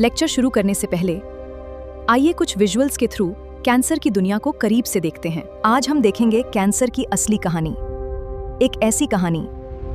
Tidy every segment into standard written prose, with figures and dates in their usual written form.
Lecture शुरू करने से पहले आइए कुछ विजुअल्स के थ्रू कैंसर की दुनिया को करीब से देखते हैं। आज हम देखेंगे कैंसर की असली कहानी, एक ऐसी कहानी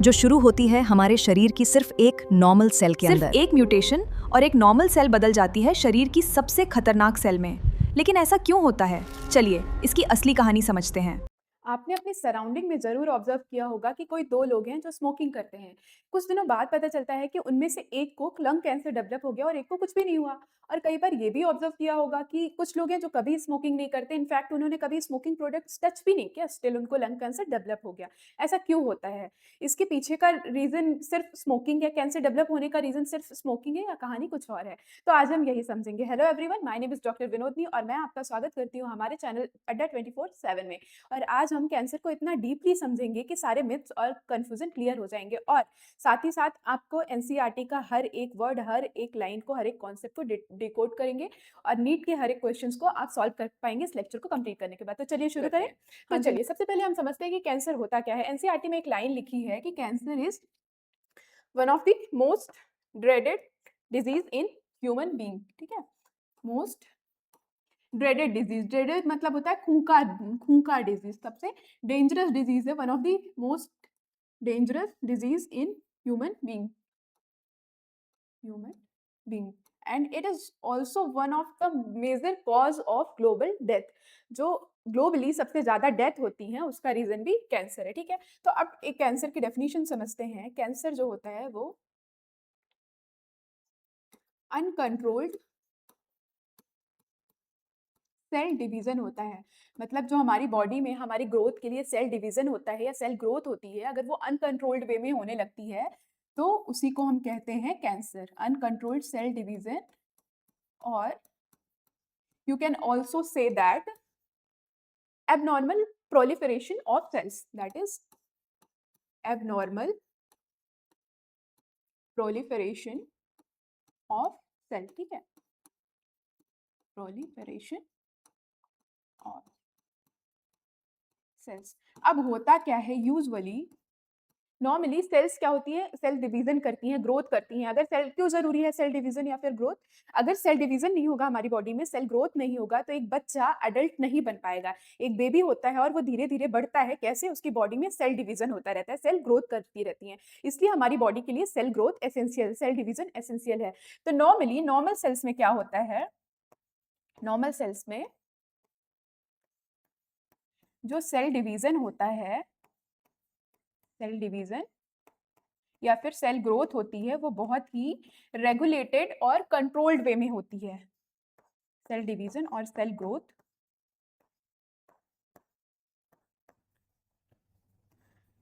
जो शुरू होती है हमारे शरीर की सिर्फ एक नॉर्मल सेल के अंदर। एक म्यूटेशन और एक नॉर्मल सेल बदल जाती है शरीर की सबसे खतरनाक सेल में। लेकिन ऐसा क्यों होता है? चलिए इसकी असली कहानी समझते हैं। आपने अपने सराउंडिंग में ज़रूर ऑब्जर्व किया होगा कि कोई 2 लोग हैं जो स्मोकिंग करते हैं। कुछ दिनों बाद पता चलता है कि उनमें से एक को लंग कैंसर डेवलप हो गया और एक को कुछ भी नहीं हुआ। और कई बार ये भी ऑब्जर्व किया होगा कि कुछ लोग हैं जो कभी स्मोकिंग नहीं करते, इनफैक्ट उन्होंने कभी स्मोकिंग प्रोडक्ट्स टच भी नहीं किया, स्टिल उनको लंग कैंसर डेवलप हो गया। ऐसा क्यों होता है? इसके पीछे का रीज़न सिर्फ स्मोकिंग है? कैंसर डेवलप होने का रीज़न सिर्फ स्मोकिंग है या कहानी कुछ और है? तो आज हम यही समझेंगे। Hello everyone, my name is doctor Vinodini और मैं आपका स्वागत करती हूँ हमारे चैनल अड्डा 24/7 में। और आज हम कैंसर को इतना डीपली समझेंगे कि सारे मिथ्स और कंफ्यूजन क्लियर हो जाएंगे और साथ ही साथ आपको एनसीईआरटी का हर एक वर्ड, हर एक लाइन को, हर एक कॉन्सेप्ट को डिकोड करेंगे और नीट के हर एक क्वेश्चंस को आप सॉल्व कर पाएंगे इस लेक्चर को कंप्लीट करने के बाद। तो चलिए शुरू करें। तो चलिए सबसे पहले हम समझते हैं कि कैंसर होता क्या है। एनसीईआरटी में एक लाइन लिखी है कि cancer is one of the most dreaded disease in human being. ठीक है, मोस्ट ड्रेडेड डिजीज, ड्रेडेड मतलब होता है खूंखार डिजीज, सबसे डेंजरस डिजीज है, one of the most dangerous disease in human being and it is also one of the major cause of global death. जो globally सबसे ज्यादा डेथ होती है उसका रीजन भी कैंसर है। ठीक है, तो अब एक कैंसर की डेफिनेशन समझते हैं। कैंसर जो होता है वो अनकंट्रोल्ड सेल डिवीजन होता है। मतलब जो हमारी बॉडी में हमारी ग्रोथ के लिए सेल डिवीजन होता है या सेल ग्रोथ होती है, अगर वो अनकंट्रोल्ड वे में होने लगती है तो उसी को हम कहते हैं कैंसर, अनकंट्रोल्ड सेल डिवीजन। और you can also say that abnormal proliferation of cells, that is abnormal proliferation of cell। ठीक है, proliferation of cells। अब होता क्या है, यूजुअली नॉर्मली सेल्स क्या होती है, सेल डिवीजन करती हैं, ग्रोथ करती हैं। अगर सेल, क्यों जरूरी है सेल डिवीजन या फिर ग्रोथ? अगर सेल डिवीजन नहीं होगा हमारी बॉडी में, सेल ग्रोथ नहीं होगा तो एक बच्चा एडल्ट नहीं बन पाएगा। एक बेबी होता है और वो धीरे धीरे बढ़ता है, कैसे? उसकी बॉडी में सेल डिवीजन होता रहता है, सेल ग्रोथ करती रहती है। इसलिए हमारी बॉडी के लिए cell growth essential, cell division essential है। तो नॉर्मली नॉर्मल सेल्स में क्या होता है, नॉर्मल सेल्स में जो सेल डिवीजन होता है, सेल डिवीजन या फिर सेल ग्रोथ होती है, वो बहुत ही रेगुलेटेड और कंट्रोल्ड वे में होती है। सेल डिवीजन और सेल ग्रोथ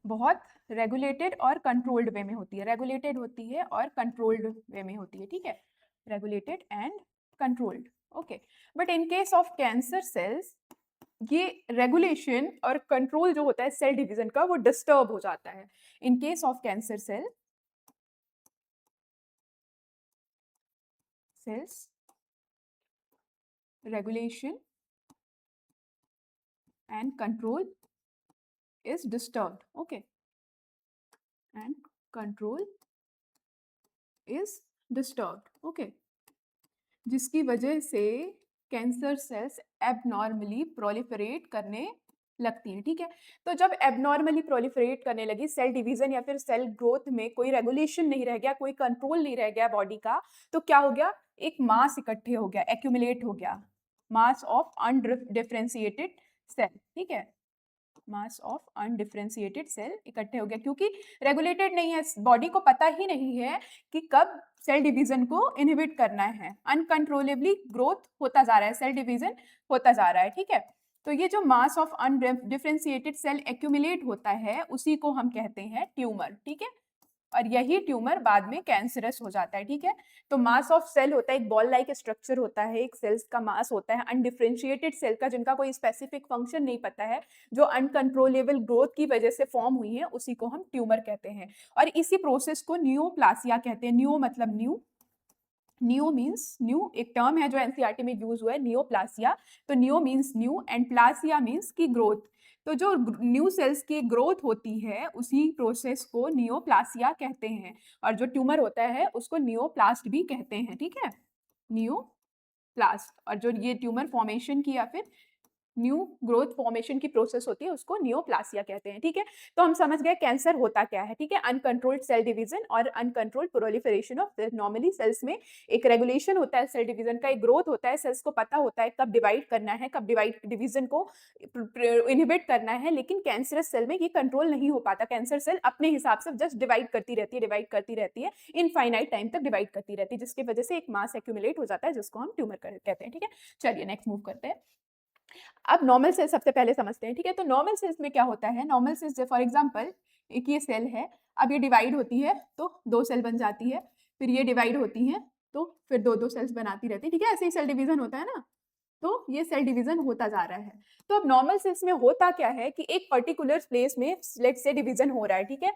बहुत रेगुलेटेड और कंट्रोल्ड वे में होती है, रेगुलेटेड होती है और कंट्रोल्ड वे में होती है। ठीक है, regulated and controlled. Okay, but in case of cancer cells ये रेगुलेशन और कंट्रोल जो होता है सेल डिवीजन का, वो डिस्टर्ब हो जाता है। इन case of cancer cells regulation and control is disturbed। okay, and control is disturbed। okay, जिसकी वजह से कैंसर सेल्स एबनॉर्मली प्रोलिफरेट करने लगती हैं। ठीक है, तो जब एबनॉर्मली प्रोलिफरेट करने लगी, सेल डिवीजन या फिर सेल ग्रोथ में कोई रेगुलेशन नहीं रह गया, कोई कंट्रोल नहीं रह गया बॉडी का, तो क्या हो गया, एक मास इकट्ठे हो गया, एक्यूमुलेट हो गया, मास ऑफ अनडिफरेंशिएटेड सेल। ठीक है, मास ऑफ अनडिफरेंशिएटेड सेल इकट्ठे हो गया, क्योंकि रेगुलेटेड नहीं है, बॉडी को पता ही नहीं है कि कब सेल डिवीजन को इनहिबिट करना है। अनकंट्रोलेबली ग्रोथ होता जा रहा है, सेल डिवीजन होता जा रहा है। ठीक है, तो ये जो mass of undifferentiated cell accumulate होता है उसी को हम कहते हैं ट्यूमर। ठीक है, और यही ट्यूमर बाद में कैंसरस हो जाता है। ठीक है, तो मास ऑफ सेल होता है, एक बॉल लाइक स्ट्रक्चर होता है, एक सेल्स का मास होता है, अनडिफरेंशिएटेड सेल का, जिनका कोई स्पेसिफिक फंक्शन नहीं पता है, जो अनकंट्रोलेबल ग्रोथ की वजह से फॉर्म हुई है, उसी को हम ट्यूमर कहते हैं। और इसी प्रोसेस को नियोप्लासिया कहते हैं। नियो मतलब न्यू, न्यू मीन्स न्यू, एक टर्म है जो एनसीईआरटी में यूज हुआ है, नियोप्लासिया। तो neo means new and plasia means की ग्रोथ। तो जो न्यू सेल्स की ग्रोथ होती है उसी प्रोसेस को नियोप्लासिया कहते हैं, और जो ट्यूमर होता है उसको नियोप्लास्ट भी कहते हैं। ठीक है, नियोप्लास्ट, और जो ये ट्यूमर फॉर्मेशन की या फिर न्यू ग्रोथ फॉर्मेशन की प्रोसेस होती है उसको नियोप्लासिया कहते हैं, ठीक है। तो हम समझ गए कैंसर होता क्या है, ठीक है। अनकंट्रोल्ड सेल डिवीजन और uncontrolled proliferation of cell. Normally cells में एक रेगुलेशन होता है सेल डिवीजन का, एक ग्रोथ होता है, सेल्स को पता होता है कब डिवाइड करना है, कब डिवाइड डिवीजन को इनहिबिट करना है, लेकिन कैंसरस सेल में ये कंट्रोल नहीं हो पाता। कैंसर सेल अपने हिसाब से जस्ट डिवाइड करती रहती है इनफाइनाइट टाइम तक डिवाइड करती रहती है, जिसकी वजह से एक मास एक्यूमुलेट हो जाता है जिसको हम ट्यूमर कहते हैं, ठीक है। चलिए नेक्स्ट मूव करते हैं। अब नॉर्मल सेल सबसे पहले समझते हैं, ठीक है। तो नॉर्मल सेल्स में क्या होता है, नॉर्मल सेल्स फॉर एग्जांपल एक ये सेल है, अब ये डिवाइड होती है तो 2 सेल बन जाती है, फिर ये डिवाइड होती है तो फिर 2-2 सेल्स बनाती रहती है, ठीक है। ऐसे ही सेल डिवीजन होता है ना, तो ये सेल डिवीजन होता जा रहा है। तो अब नॉर्मल सेल्स में होता क्या है कि एक पर्टिकुलर प्लेस में लेट्स से डिवीजन हो रहा है, ठीक है।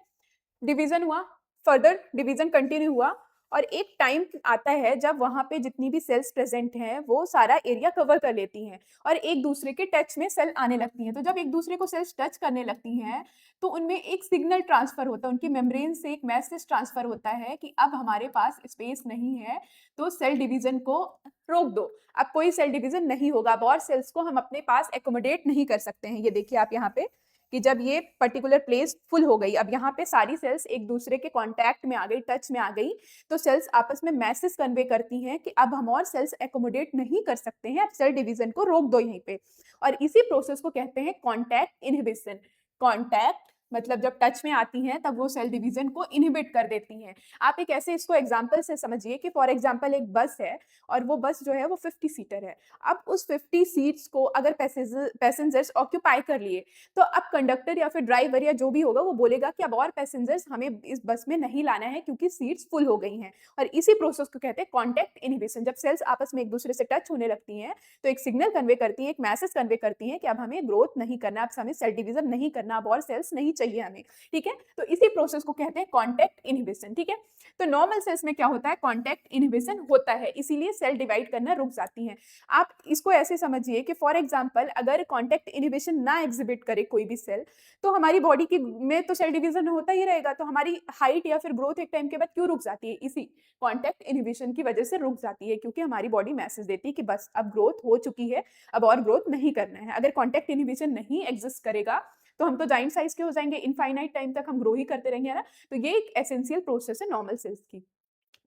डिवीजन हुआ, फर्दर डिवीजन कंटिन्यू हुआ, और एक टाइम आता है जब वहां पे जितनी भी सेल्स प्रेजेंट हैं वो सारा एरिया कवर कर लेती हैं और एक दूसरे के टच में सेल आने लगती हैं। तो जब एक दूसरे को सेल्स टच करने लगती हैं तो उनमें एक सिग्नल ट्रांसफर होता है, उनकी मेम्ब्रेन से एक मैसेज ट्रांसफर होता है कि अब हमारे पास स्पेस नहीं है, तो सेल डिवीजन को रोक दो, अब कोई सेल डिवीजन नहीं होगा, अब और सेल्स को हम अपने पास एकोमोडेट नहीं कर सकते हैं। ये देखिए आप यहाँ पे कि जब ये पर्टिकुलर प्लेस फुल हो गई, अब यहाँ पे सारी सेल्स एक दूसरे के कांटेक्ट में आ गई, टच में आ गई, तो सेल्स आपस में मैसेज कन्वे करती हैं कि अब हम और सेल्स एकोमोडेट नहीं कर सकते हैं, अब सेल डिवीजन को रोक दो यहीं पे। और इसी प्रोसेस को कहते हैं कॉन्टैक्ट इनहिबिशन। कॉन्टैक्ट मतलब जब टच में आती हैं तब वो सेल डिवीजन को इनहिबिट कर देती हैं। आप एक ऐसे इसको एग्जांपल से समझिए कि फॉर एग्जांपल एक बस है और वो बस जो है वो 50 सीटर है। अब उस 50 सीट्स को अगर पैसेंजर्स ऑक्यूपाई कर लिए, तो अब कंडक्टर या फिर ड्राइवर या जो भी होगा वो बोलेगा कि अब और पैसेंजर्स हमें इस बस में नहीं लाना है क्योंकि सीट्स फुल हो गई हैं। और इसी प्रोसेस को कहते हैं कॉन्टैक्ट इनहिबिशन। जब सेल्स आपस में एक दूसरे से टच होने लगती हैं तो एक सिग्नल कन्वे करती है, एक मैसेज कन्वे करती है कि अब हमें ग्रोथ नहीं करना, अब हमें सेल डिवीजन नहीं करना, अब और सेल्स नहीं चाहिए हमें, ठीक है। तो इसी प्रोसेस को कहते हैं कॉन्टैक्ट इनहिबिशन, ठीक है। तो नॉर्मल सेल्स में क्या होता है, कॉन्टैक्ट इनहिबिशन होता है, इसीलिए सेल डिवाइड करना रुक जाती हैं। आप इसको ऐसे समझिए कि फॉर एग्जांपल अगर कॉन्टैक्ट इनहिबिशन ना एग्जिबिट करे कोई भी सेल, तो हमारी बॉडी की में तो सेल डिवीजन होता ही रहेगा, तो हमारी हाइट या फिर ग्रोथ एक टाइम के बाद क्यों रुक जाती है, इसी कॉन्टैक्ट इनहिबिशन की वजह से रुक जाती है, क्योंकि हमारी बॉडी मैसेज देती है कि बस अब ग्रोथ हो चुकी है, अब और ग्रोथ नहीं करना है। अगर कॉन्टैक्ट इनहिबिशन नहीं एग्जिस्ट करेगा तो हम तो जाइंट साइज के हो जाएंगे, इनफाइनाइट टाइम तक हम ग्रो ही करते रहेंगे, है ना। तो ये एक एसेंशियल प्रोसेस है नॉर्मल सेल्स की।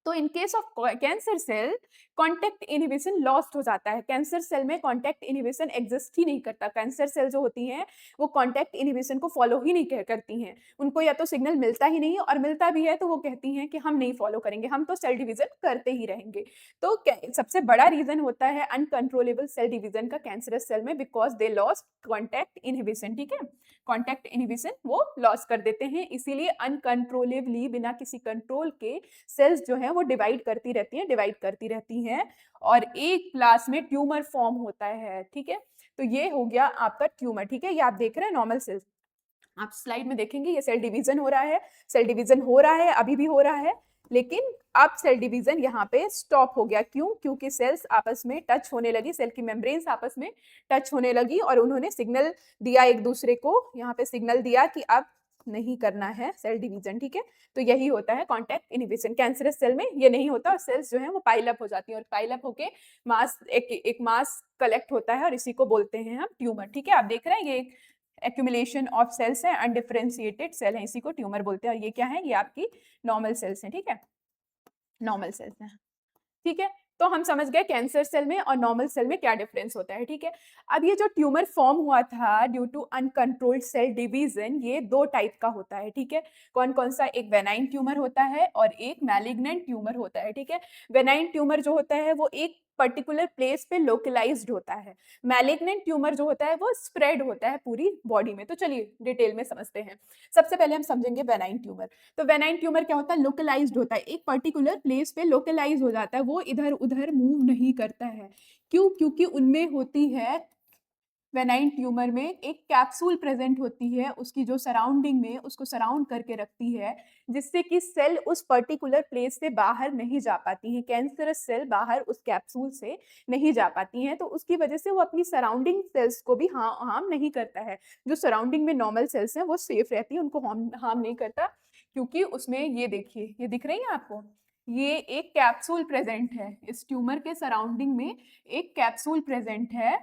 तो in case of cancer cell contact inhibition lost हो जाता है। कैंसर सेल में कॉन्टैक्ट इनहिबिशन एग्जिस्ट ही नहीं करता। कैंसर सेल जो होती हैं वो कॉन्टैक्ट इनहिबिशन को फॉलो ही नहीं करती हैं, उनको या तो सिग्नल मिलता ही नहीं है, और मिलता भी है तो वो कहती हैं कि हम नहीं फॉलो करेंगे, हम तो सेल डिवीजन करते ही रहेंगे। तो सबसे बड़ा रीजन होता है अनकंट्रोलेबल सेल डिवीजन का कैंसरस सेल में, because they lost contact inhibition, ठीक है। कॉन्टैक्ट इनहिबिशन वो लॉस कर देते हैं, इसीलिए अनकंट्रोलेबली बिना किसी कंट्रोल के सेल्स जो है वो डिवाइड करती रहती हैं और एक क्लास में ट्यूमर फॉर्म होता है, ठीक है। तो ये हो गया आपका ट्यूमर, ठीक है। ये आप देख रहे हैं नॉर्मल सेल्स, आप स्लाइड में देखेंगे ये सेल डिवीजन हो रहा है, सेल डिवीजन हो रहा है, अभी भी हो रहा है, लेकिन अब सेल डिवीजन यहाँ पे स्टॉप हो गया। क्यों? क्योंकि सेल्स आपस में टच होने लगी, सेल की मेम्ब्रेन्स आपस में टच होने लगी और उन्होंने सिग्नल दिया एक दूसरे को, यहाँ पे सिग्नल दिया कि अब नहीं करना है सेल डिवीजन, ठीक है। तो यही होता है कॉन्टैक्ट इनहिबिशन। कैंसरस सेल में ये नहीं होता और सेल्स जो है वो पाइल अप हो जाती है और पाइल अप होके मास एक मास कलेक्ट होता है और इसी को बोलते हैं हम ट्यूमर, ठीक है। आप देख रहे हैं ये एक्यूमुलेशन ऑफ सेल्स है, अनडिफरेंशिएटेड सेल है, इसी को ट्यूमर बोलते हैं। और ये क्या है, ये आपकी नॉर्मल सेल्स हैं, ठीक है, नॉर्मल सेल्स हैं, ठीक है। तो हम समझ गए कैंसर सेल में और नॉर्मल सेल में क्या डिफरेंस होता है, ठीक है। अब ये जो ट्यूमर फॉर्म हुआ था due to uncontrolled cell division, ये दो टाइप का होता है, ठीक है। कौन कौन सा, एक वेनाइन ट्यूमर होता है और एक मैलिग्नेंट ट्यूमर होता है, ठीक है। वेनाइन ट्यूमर जो होता है वो एक पर्टिकुलर प्लेस पे लोकलाइज्ड होता है। मैलिग्नेंट ट्यूमर जो होता है वो स्प्रेड होता है पूरी बॉडी में। तो चलिए डिटेल में समझते हैं। सबसे पहले हम समझेंगे वेनाइन ट्यूमर। तो वेनाइन ट्यूमर क्या होता है, लोकलाइज्ड होता है, एक पर्टिकुलर प्लेस पे लोकलाइज हो जाता है, वो इधर उधर मूव नहीं करता है। क्यों? क्योंकि उनमें होती है, वेनाइन ट्यूमर में एक कैप्सूल प्रेजेंट होती है, उसकी जो सराउंडिंग में उसको सराउंड करके रखती है, जिससे कि सेल उस पर्टिकुलर प्लेस से बाहर नहीं जा पाती हैं, कैंसरस सेल बाहर उस कैप्सूल से नहीं जा पाती हैं। तो उसकी वजह से वो अपनी सराउंडिंग सेल्स को भी हार्म नहीं करता है। जो सराउंडिंग में नॉर्मल सेल्स हैं वो सेफ रहती है, उनको हार्म नहीं करता, क्योंकि उसमें ये देखिए, ये दिख रही है आपको, ये एक कैप्सूल प्रेजेंट है, इस ट्यूमर के सराउंडिंग में एक कैप्सूल प्रेजेंट है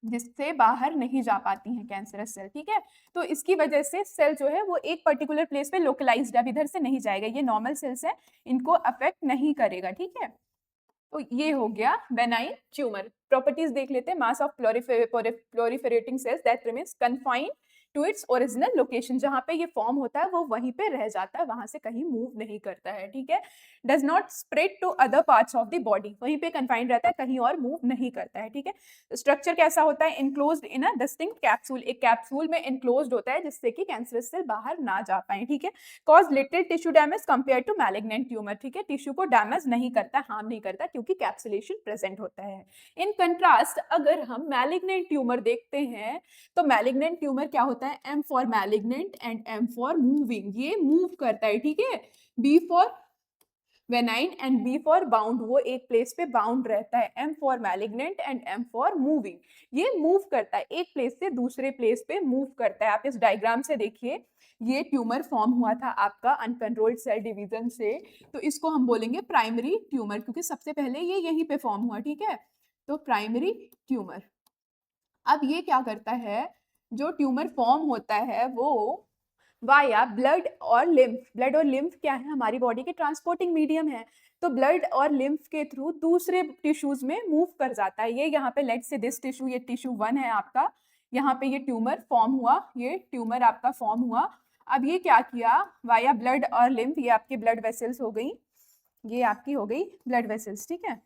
जिससे बाहर नहीं जा पाती हैं कैंसरस सेल, ठीक है। तो इसकी वजह से सेल जो है वो एक पर्टिकुलर प्लेस पे लोकलाइज्ड, अब इधर से नहीं जाएगा, ये नॉर्मल सेल्स है, इनको अफेक्ट नहीं करेगा, ठीक है। तो ये हो गया बेनाइन ट्यूमर। प्रॉपर्टीज देख लेते हैं। Mass of proliferating cells that remains confined to its original location, जहां पे ये फॉर्म होता है वो वहीं पे रह जाता है, वहां से कहीं मूव नहीं करता है, ठीक है। Does not spread to other parts of the body, वहीं पे कन्फाइंड रहता है, कहीं और मूव नहीं करता है, ठीक है। स्ट्रक्चर कैसा होता है? Enclosed in a distinct capsule, एक कैप्सूल में इनक्लोज्ड होता है जिससे कि कैंसरस सेल बाहर ना जा पाए, ठीक है। Cause little tissue damage compare to malignant tumour, ठीक है, टिश्यू को डैमेज नहीं करता, हार्म नहीं करता, क्योंकि कैप्सुलेशन प्रेजेंट होता है। इन कंट्रास्ट अगर हम मैलिग्नेंट ट्यूमर देखते हैं तो मैलिग्नेंट ट्यूमर क्या होता है? M for malignant and M for moving, ये मूव करता है, ठीक है। बी फॉर वेनाइन एंड बी फॉर बाउंड, वो एक प्लेस पे बाउंड रहता है। M for malignant and M for moving, ये मूव करता है, एक प्लेस से दूसरे प्लेस पे मूव करता है। आप इस डायग्राम से देखिए, ये ट्यूमर फॉर्म हुआ था आपका अनकंट्रोल्ड सेल डिवीजन से, तो इसको हम बोलेंगे प्राइमरी ट्यूमर, क्योंकि सबसे पहले ये यहीं पे फॉर्म हुआ, ठीक है। तो प्राइमरी ट्यूमर। अब ये क्या करता है? जो ट्यूमर फॉर्म होता है वो वाया ब्लड और लिम्फ, ब्लड और लिम्फ क्या है? हमारी बॉडी के ट्रांसपोर्टिंग मीडियम है, तो ब्लड और लिम्फ के थ्रू दूसरे टिश्यूज में मूव कर जाता है। ये यहाँ पे लेट से दिस टिश्यू, ये टिश्यू 1 है आपका, यहाँ पे ये ट्यूमर फॉर्म हुआ, ये ट्यूमर आपका फॉर्म हुआ। अब ये क्या किया? वाया ब्लड और लिम्फ, ये आपकी ब्लड वेसल्स हो गई, ये आपकी हो गई ब्लड वेसल्स, ठीक है,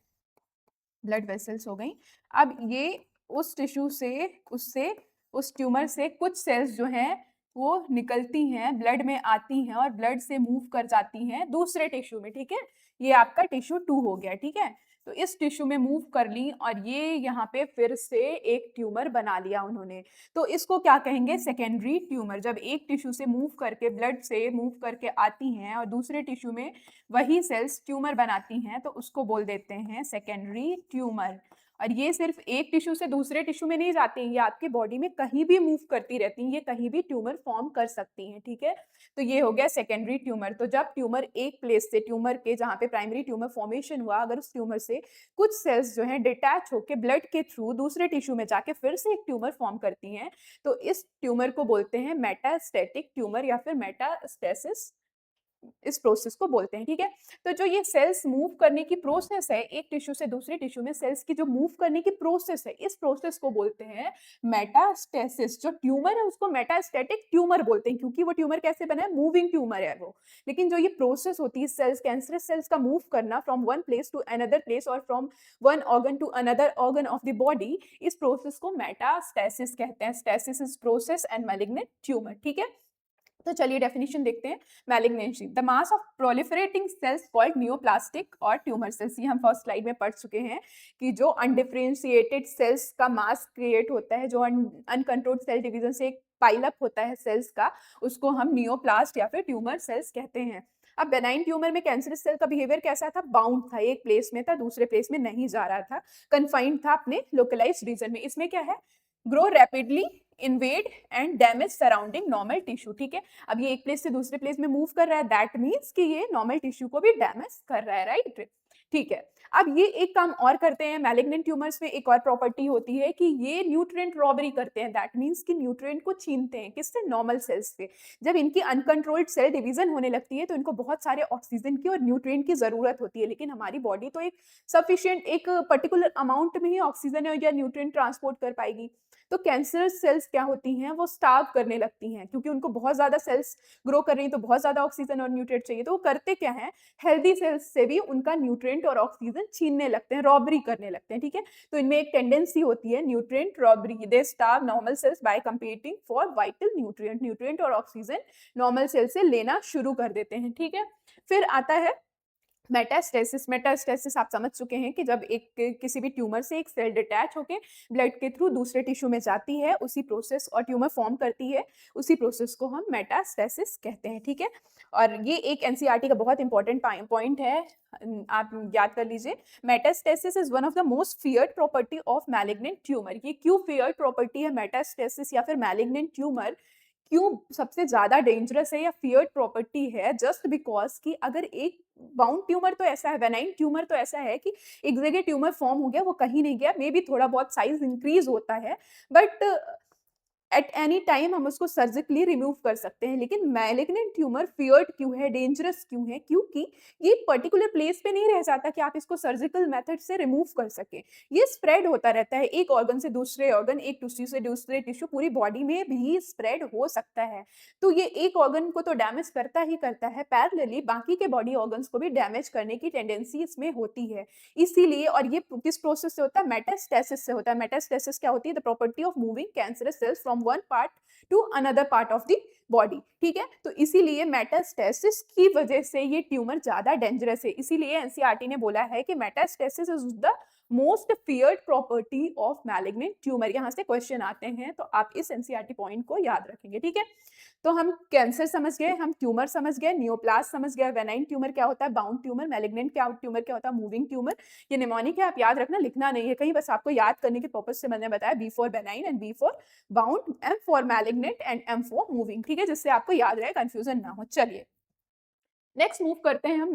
ब्लड वेसल्स हो गई। अब ये उस टिश्यू से, उससे, उस ट्यूमर से कुछ सेल्स जो हैं वो निकलती हैं, ब्लड में आती हैं और ब्लड से मूव कर जाती हैं दूसरे टिश्यू में, ठीक है। ये आपका टिश्यू 2 हो गया, ठीक है। तो इस टिश्यू में मूव कर ली और ये यहाँ पे फिर से एक ट्यूमर बना लिया उन्होंने, तो इसको क्या कहेंगे? Secondary tumour. जब एक टिश्यू से मूव करके, ब्लड से मूव करके आती हैं और दूसरे टिश्यू में वही सेल्स ट्यूमर बनाती हैं, तो उसको बोल देते हैं सेकेंडरी ट्यूमर। और ये सिर्फ एक टिश्यू से दूसरे टिश्यू में नहीं जाती हैं, ये आपकी बॉडी में कहीं भी मूव करती रहती हैं, ये कहीं भी ट्यूमर फॉर्म कर सकती हैं, ठीक है। तो ये हो गया सेकेंडरी ट्यूमर। तो जब ट्यूमर एक प्लेस से, ट्यूमर के जहाँ पे प्राइमरी ट्यूमर फॉर्मेशन हुआ, अगर उस ट्यूमर से कुछ सेल्स जो है डिटैच होकर ब्लड के थ्रू दूसरे टिश्यू में जाके फिर से एक ट्यूमर फॉर्म करती हैं, तो इस ट्यूमर को बोलते हैं मेटास्टेटिक ट्यूमर या फिर मेटास्टेसिस, इस प्रोसेस को बोलते हैं, ठीक है। तो जो ये सेल्स मूव करने की प्रोसेस है, एक टिश्यू से दूसरे टिश्यू में सेल्स की जो मूव करने की प्रोसेस है, इस प्रोसेस को बोलते हैं मेटास्टेसिस। जो ट्यूमर है उसको मेटास्टेटिक ट्यूमर बोलते हैं, क्योंकि वो ट्यूमर कैसे बना है? मूविंग ट्यूमर है वो। लेकिन जो ये प्रोसेस होती है सेल्स, कैंसरस सेल्स का मूव करना from one place to another place और from one organ to another organ of the body, इस प्रोसेस को मेटास्टेसिस कहते हैं। Stasis is process and malignant tumour, ठीक है। तो चलिए डेफिनेशन देखते हैं। Malignancy, the mass of proliferating cells called neoplastic और ट्यूमर सेल्स। ये हम फर्स्ट स्लाइड में पढ़ चुके हैं कि जो अनडिफरेंशिएटेड सेल्स का मास क्रिएट होता है, जो अनकंट्रोल्ड सेल डिवीजन से एक पाइल अप होता है सेल्स का, उसको हम नियोप्लास्ट या फिर ट्यूमर सेल्स कहते हैं। अब बेनाइन ट्यूमर में कैंसरस सेल का बिहेवियर कैसा था? बाउंड था, एक प्लेस में था, दूसरे प्लेस में नहीं जा रहा था, कन्फाइंड था अपने लोकलाइज्ड रीजन में। इसमें क्या है? Grow rapidly, invade and damage surrounding normal tissue, ठीक है। अब ये एक प्लेस से दूसरे प्लेस में मूव कर रहा है, दैट मीन्स कि ये नॉर्मल टिश्यू को भी डैमेज कर रहा है, राइट, ठीक है। अब ये एक काम और करते हैं, मैलिग्नेंट ट्यूमर्स में एक और प्रॉपर्टी होती है कि ये न्यूट्रिएंट रॉबरी करते हैं, दैट मीन्स कि न्यूट्रिएंट को छीनते हैं, किससे? नॉर्मल सेल्स से। जब इनकी अनकंट्रोल्ड सेल डिवीजन होने लगती है तो इनको बहुत सारे ऑक्सीजन की और न्यूट्रिएंट की जरूरत होती है, लेकिन हमारी बॉडी तो एक सफिशिएंट, एक पर्टिकुलर अमाउंट में ही ऑक्सीजन या न्यूट्रिएंट ट्रांसपोर्ट कर पाएगी। तो कैंसर सेल्स क्या होती हैं? वो स्टार्व करने लगती हैं, क्योंकि उनको बहुत ज्यादा सेल्स ग्रो कर रही हैं, तो बहुत ज्यादा ऑक्सीजन और न्यूट्रिएंट चाहिए, तो वो करते क्या हैं? हेल्दी सेल्स से भी उनका न्यूट्रिएंट और ऑक्सीजन छीनने लगते हैं, रॉबरी करने लगते हैं, ठीक है। तो इनमें एक टेंडेंसी होती है nutrient robbery. They starve normal cells by competing for vital nutrient, nutrient और ऑक्सीजन नॉर्मल सेल से लेना शुरू कर देते हैं, ठीक है। फिर आता है मेटास्टेसिस। मेटास्टेसिस आप समझ चुके हैं कि जब एक किसी भी ट्यूमर से एक सेल डिटैच होकर ब्लड के थ्रू दूसरे टिश्यू में जाती है, उसी प्रोसेस, और ट्यूमर फॉर्म करती है, उसी प्रोसेस को हम मेटास्टेसिस कहते हैं, ठीक है। और ये एक एनसीईआरटी का बहुत इंपॉर्टेंट पॉइंट है, आप याद कर लीजिए। Metastasis is one of the most feared property of malignant tumour. ये क्यों फियर्ड प्रॉपर्टी है मेटास्टेसिस या फिर मैलिग्नेंट ट्यूमर? क्यों सबसे ज़्यादा डेंजरस है या फियर्ड प्रॉपर्टी है, जस्ट बिकॉज़ कि अगर एक बाउंड ट्यूमर तो ऐसा है, बेनाइन ट्यूमर तो ऐसा है कि एक जगह ट्यूमर फॉर्म हो गया, वो कहीं नहीं गया, मे बी थोड़ा बहुत साइज़ इंक्रीज़ होता है, बट एट एनी टाइम हम उसको सर्जिकली रिमूव कर सकते हैं। लेकिन मैलिग्नेंट ट्यूमर फियर्ड क्यों है, डेंजरस क्यों है? क्योंकि ये पर्टिकुलर प्लेस पे नहीं रह जाता कि आप इसको सर्जिकल मेथड से रिमूव कर सकें। ये स्प्रेड होता रहता है, एक ऑर्गन से दूसरे ऑर्गन, एक टिश्यू से दूसरे टिश्यू, पूरी बॉडी में भी स्प्रेड हो सकता है। तो ये एक ऑर्गन को तो डैमेज करता ही करता है, पैरेलली बाकी के बॉडी ऑर्गन्स को भी डैमेज करने की टेंडेंसी इसमें होती है। इसीलिए, और ये किस प्रोसेस से होता है? मेटास्टेसिस से होता है। मेटास्टेसिस क्या होती है? The property of moving cancerous cells from one part to another part of the body, ठीक है? तो इसीलिए मेटास्टेसिस की वजह से ये ट्यूमर ज्यादा डेंजरस है। इसीलिए एनसीईआरटी ने बोला है कि metastasis is the most feared property of malignant tumour. यहाँ से क्वेश्चन आते हैं, तो आप इस एनसीईआरटी पॉइंट को याद रखेंगे, ठीक है? तो हम कैंसर समझ गए, हम ट्यूमर समझ गए, नियोप्लास्ट समझ गए, वेनाइन ट्यूमर क्या होता है, बाउंड ट्यूमर, मैलिग्नेंट क्या ट्यूमर क्या होता है, मूविंग ट्यूमर। ये निमोनिक है, आप याद रखना, लिखना नहीं है कहीं, बस आपको याद करने के पर्पज से मैंने बताया। B for benign and B for bound, M for malignant and M for moving, ठीक है? जिससे आपको याद रहे, कंफ्यूजन ना हो। चलिए नेक्स्ट मूव करते हैं हम।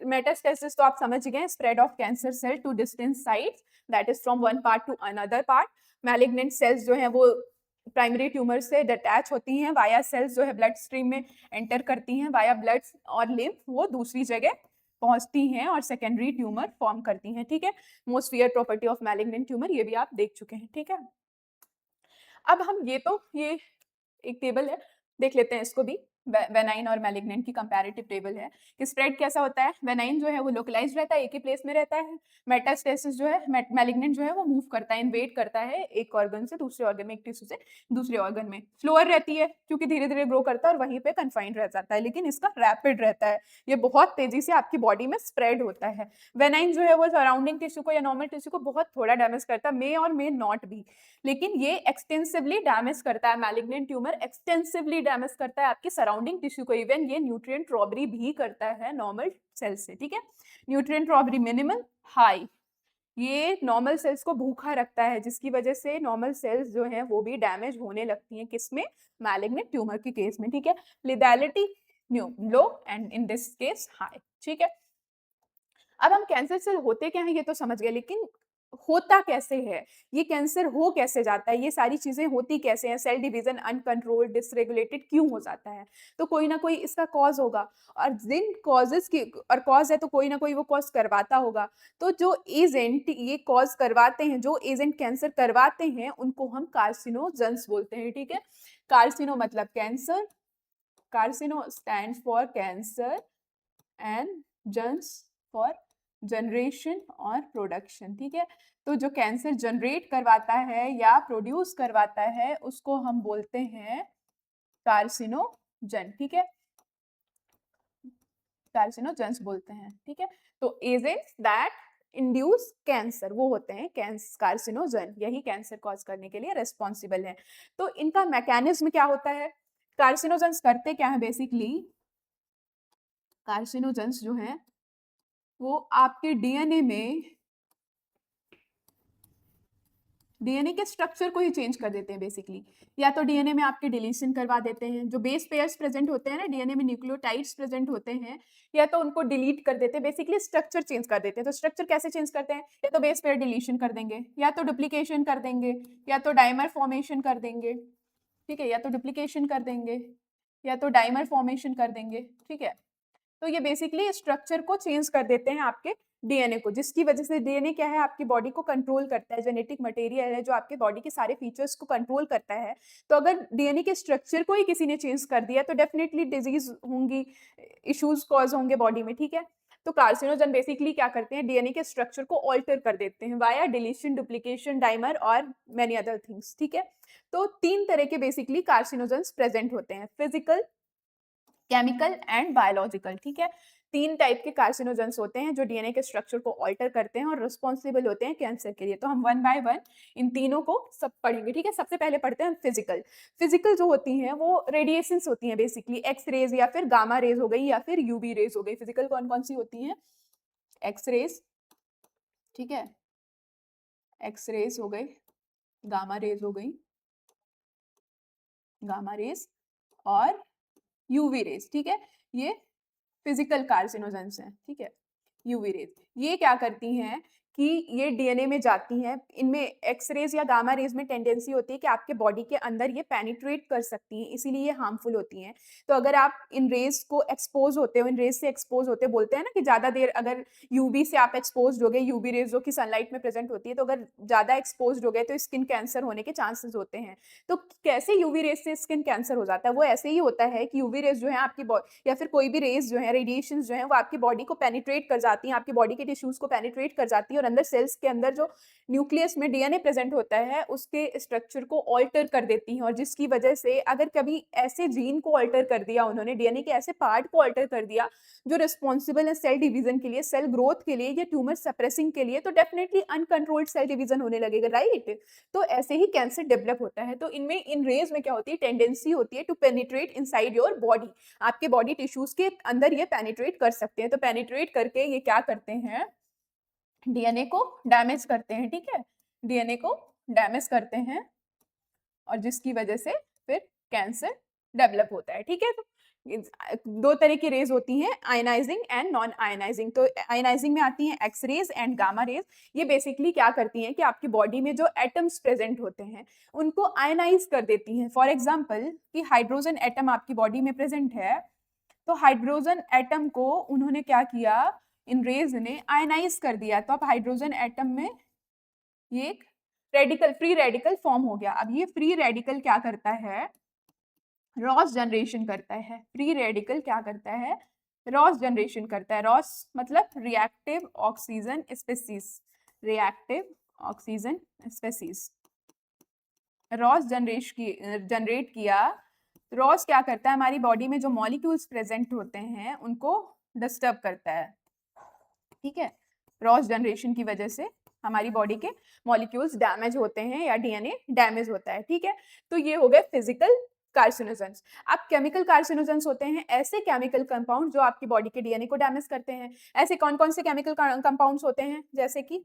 मेटास्टेसिस तो आप समझ गए, spread of cancer cell to distant sites, that is from one part to another part. Malignant cells जो है वो प्राइमरी ट्यूमर से डिटैच होती हैं, वाया सेल्स जो है ब्लड स्ट्रीम में एंटर करती हैं, वाया ब्लड और लिम्फ वो दूसरी जगह पहुंचती हैं और सेकेंडरी ट्यूमर फॉर्म करती हैं, ठीक है? Most fear property of malignant tumour, ये भी आप देख चुके हैं, ठीक है? अब हम ये एक टेबल है, देख लेते हैं इसको भी। वेनाइन और मैलिग्नेंट की कंपैरेटिव टेबल है कि स्प्रेड कैसा होता है। वेनाइन जो है वो लोकलाइज्ड रहता है, एक ही प्लेस में रहता है। मेटास्टेसिस जो है, मैलिग्नेंट जो है वो मूव करता है, इन्वेड करता है एक ऑर्गन से दूसरे ऑर्गन में, एक टिश्यू से दूसरे ऑर्गन में। स्लोअर रहती है क्योंकि धीरे धीरे ग्रो करता है और वहीं पे कन्फाइंड रह जाता है, लेकिन इसका रैपिड रहता है, ये बहुत तेजी से आपकी बॉडी में स्प्रेड होता है। वेनाइन जो है वो सराउंडिंग टिश्यू को या नॉर्मल टिश्यू को बहुत थोड़ा डैमेज करता है, मे और मे नॉट भी, लेकिन ये एक्सटेंसिवली डैमेज करता है। मैलिग्नेंट ट्यूमर एक्सटेंसिवली डैमेज करता है आपकी सराउंडिंग टिश्यू को, इवन ये न्यूट्रिएंट रॉबरी भी करता है नॉर्मल सेल्स से, ठीक है? न्यूट्रिएंट रॉबरी मिनिमल, हाई, ये नॉर्मल सेल्स को भूखा रखता है, जिसकी वजह से नॉर्मल सेल्स जो हैं वो भी डैमेज होने लगती हैं, किसमें? मैलिग्नेंट ट्यूमर के केस में, ठीक है? Lethality low and in this case high, ठीक है? अब हम कैंसर सेल होते क्या हैं ये तो समझ गए, लेकिन होता कैसे है, ये कैंसर हो कैसे जाता है, ये सारी चीजें होती कैसे हैं? सेल डिवीजन अनकंट्रोल्ड डिसरेगुलेटेड क्यों हो जाता है? तो कोई ना कोई इसका कॉज होगा, और जिन कॉजेस की और कॉज है तो कोई ना कोई वो कॉज करवाता होगा। तो जो एजेंट ये कॉज करवाते हैं, जो एजेंट कैंसर करवाते हैं, उनको हम कार्सिनोजेंस बोलते हैं, ठीक है? कार्सिनो मतलब cancer, carcino stand for cancer and gens for generation और प्रोडक्शन, ठीक है? तो जो कैंसर जनरेट करवाता है या प्रोड्यूस करवाता है उसको हम बोलते हैं कार्सिनोजन, ठीक है? कार्सिनोजेंस बोलते हैं, ठीक है? तो एजेंट्स दैट इंड्यूस कैंसर वो होते हैं कार्सिनोजन, यही कैंसर कॉज करने के लिए रेस्पॉन्सिबल है। तो इनका मैकेनिज्म क्या होता है? कार्सिनोजेंस करते क्या है बेसिकली? कार्सिनोजेंस जो है वो आपके डीएनए के स्ट्रक्चर को ही चेंज कर देते हैं बेसिकली। या तो डीएनए में आपके डिलीशन करवा देते हैं, जो बेस पेयर्स प्रेजेंट होते हैं ना डीएनए में, न्यूक्लियोटाइड्स प्रेजेंट होते हैं, या तो उनको डिलीट कर देते हैं, बेसिकली स्ट्रक्चर चेंज कर देते हैं। तो स्ट्रक्चर कैसे चेंज करते हैं? या तो बेस पेयर डिलीशन कर देंगे, या तो डुप्लीकेशन कर देंगे, या तो डाइमर फॉर्मेशन कर देंगे, ठीक है? या तो डुप्लीकेशन कर देंगे या तो डाइमर फॉर्मेशन कर देंगे, ठीक है? तो ये बेसिकली स्ट्रक्चर को चेंज कर देते हैं आपके डीएनए को, जिसकी वजह से डीएनए क्या है? आपकी बॉडी को कंट्रोल करता है, जेनेटिक मटेरियल है जो आपके बॉडी के सारे फीचर्स को कंट्रोल करता है। तो अगर डीएनए के स्ट्रक्चर को ही किसी ने चेंज कर दिया तो डेफिनेटली डिजीज होंगी, इश्यूज कॉज होंगे बॉडी में, ठीक है? तो कार्सिनोजन बेसिकली क्या करते हैं? डीएनए के स्ट्रक्चर को ऑल्टर कर देते हैं वाया डिलीशन, डुप्लीकेशन, डाइमर और मेनी अदर थिंग्स, ठीक है? तो 3 तरह के बेसिकली कार्सिनोजेंस प्रेजेंट होते हैं, फिजिकल, केमिकल एंड बायोलॉजिकल, ठीक है? 3 टाइप के कार्सिनोजेंस होते हैं जो डीएनए के स्ट्रक्चर को ऑल्टर करते हैं और रिस्पॉन्सिबल होते हैं कैंसर के लिए। तो हम वन बाय वन इन तीनों को सब पढ़ेंगे, ठीक है? सबसे पहले पढ़ते हैं फिजिकल। फिजिकल जो होती हैं वो रेडिएशंस होती हैं बेसिकली, एक्स रेज या फिर गामा रेज हो गई या फिर यूवी रेज हो गई। फिजिकल कौन कौन सी होती हैं? एक्स रेज, ठीक है? एक्स रेज हो गई, गामा रेज हो गई, गामा रेज और यूवी रेज, ठीक है, ये फिजिकल कार्सिनोजेंस हैं, ठीक है। यूवी रेज ये क्या करती हैं कि ये डीएनए में जाती हैं, इनमें एक्स-रेज़ या गामा रेज़ में टेंडेंसी होती है कि आपके बॉडी के अंदर ये पेनिट्रेट कर सकती हैं, इसीलिए ये हार्मफुल होती हैं। तो अगर आप इन रेज़ को एक्सपोज़ होते हो, इन रेज़ से एक्सपोज़ होते हो, बोलते हैं ना कि ज़्यादा देर अगर यूवी से आप एक्सपोज़्ड हो गए, यूवी रेज़ जो कि सनलाइट में प्रेज़ेंट होती है, तो अगर ज़्यादा एक्सपोज़्ड हो गए तो स्किन कैंसर होने के चांसेस होते हैं। तो कैसे यूवी रेज़ से स्किन कैंसर हो जाता है? वो ऐसे ही होता है कि यूवी रेज़ जो है आपकी बॉ या फिर कोई भी रेज़ जो है, रेडिएशंस जो हैं, वो आपकी बॉडी को पेनिट्रेट कर जाती हैं, आपकी बॉडी के टिश्यूज़ को पेनिट्रेट कर जाती हैं और अंदर सेल्स के अंदर जो न्यूक्लियस में डीएनए प्रेज़ेंट होता है, उसके स्ट्रक्चर को ऑल्टर कर देती हैं और जिसकी वजह से अगर कभी ऐसे जीन को ऑल्टर कर दिया उन्होंने, डीएनए के ऐसे पार्ट को ऑल्टर कर दिया, जो रिस्पॉन्सिबल है सेल डिवीज़न के लिए, सेल ग्रोथ के लिए या ट्यूमर सप्रेसिंग के लिए, तो डेफिनिटली अनकंट्रोल्ड सेल डिवीज़न होने लगेगा, राइट? तो ऐसे ही कैंसर डेवलप होता है। तो इनमें इन रेज़ में क्या होती है, टेंडेंसी होती है to penetrate inside your body. आपके बॉडी टिश्यूज़ के अंदर ये पेनिट्रेट कर सकते हैं। तो पेनिट्रेट करके ये क्या करते हैं, डीएनए को डैमेज करते हैं, ठीक है? डीएनए को डैमेज करते हैं और जिसकी वजह से फिर कैंसर डेवलप होता है, ठीक है? तो दो तरह की रेज होती हैं, आयनाइजिंग एंड नॉन आयनाइजिंग। तो आयनाइजिंग में आती हैं X rays and gamma rays. ये बेसिकली क्या करती हैं कि आपकी बॉडी में जो एटम्स प्रेजेंट होते हैं उनको आयनाइज कर देती हैं। फॉर एग्जाम्पल कि हाइड्रोजन एटम आपकी बॉडी में प्रेजेंट है, तो हाइड्रोजन एटम को उन्होंने क्या किया, इन रेज ने आयनाइज कर दिया। तो अब हाइड्रोजन एटम में ये एक रेडिकल, फ्री रेडिकल फॉर्म हो गया। अब ये फ्री रेडिकल क्या करता है, रॉस जनरेशन करता है। फ्री रेडिकल क्या करता है, रॉस जनरेशन करता है। रॉस मतलब reactive oxygen species, reactive oxygen species. Ross generate किया। रॉस क्या करता है, हमारी बॉडी में जो मॉलिक्यूल्स प्रेजेंट होते हैं उनको डिस्टर्ब करता है, ठीक है? रॉस जनरेशन की वजह से हमारी बॉडी के मॉलिक्यूल्स डैमेज होते हैं या डीएनए डैमेज होता है, ठीक है? तो ये हो गए फिजिकल कार्सिनोजेंस। अब केमिकल कार्सिनोजेंस होते हैं ऐसे केमिकल कंपाउंड जो आपकी बॉडी के डीएनए को डैमेज करते हैं। ऐसे कौन-कौन से केमिकल कंपाउंड्स होते हैं, जैसे कि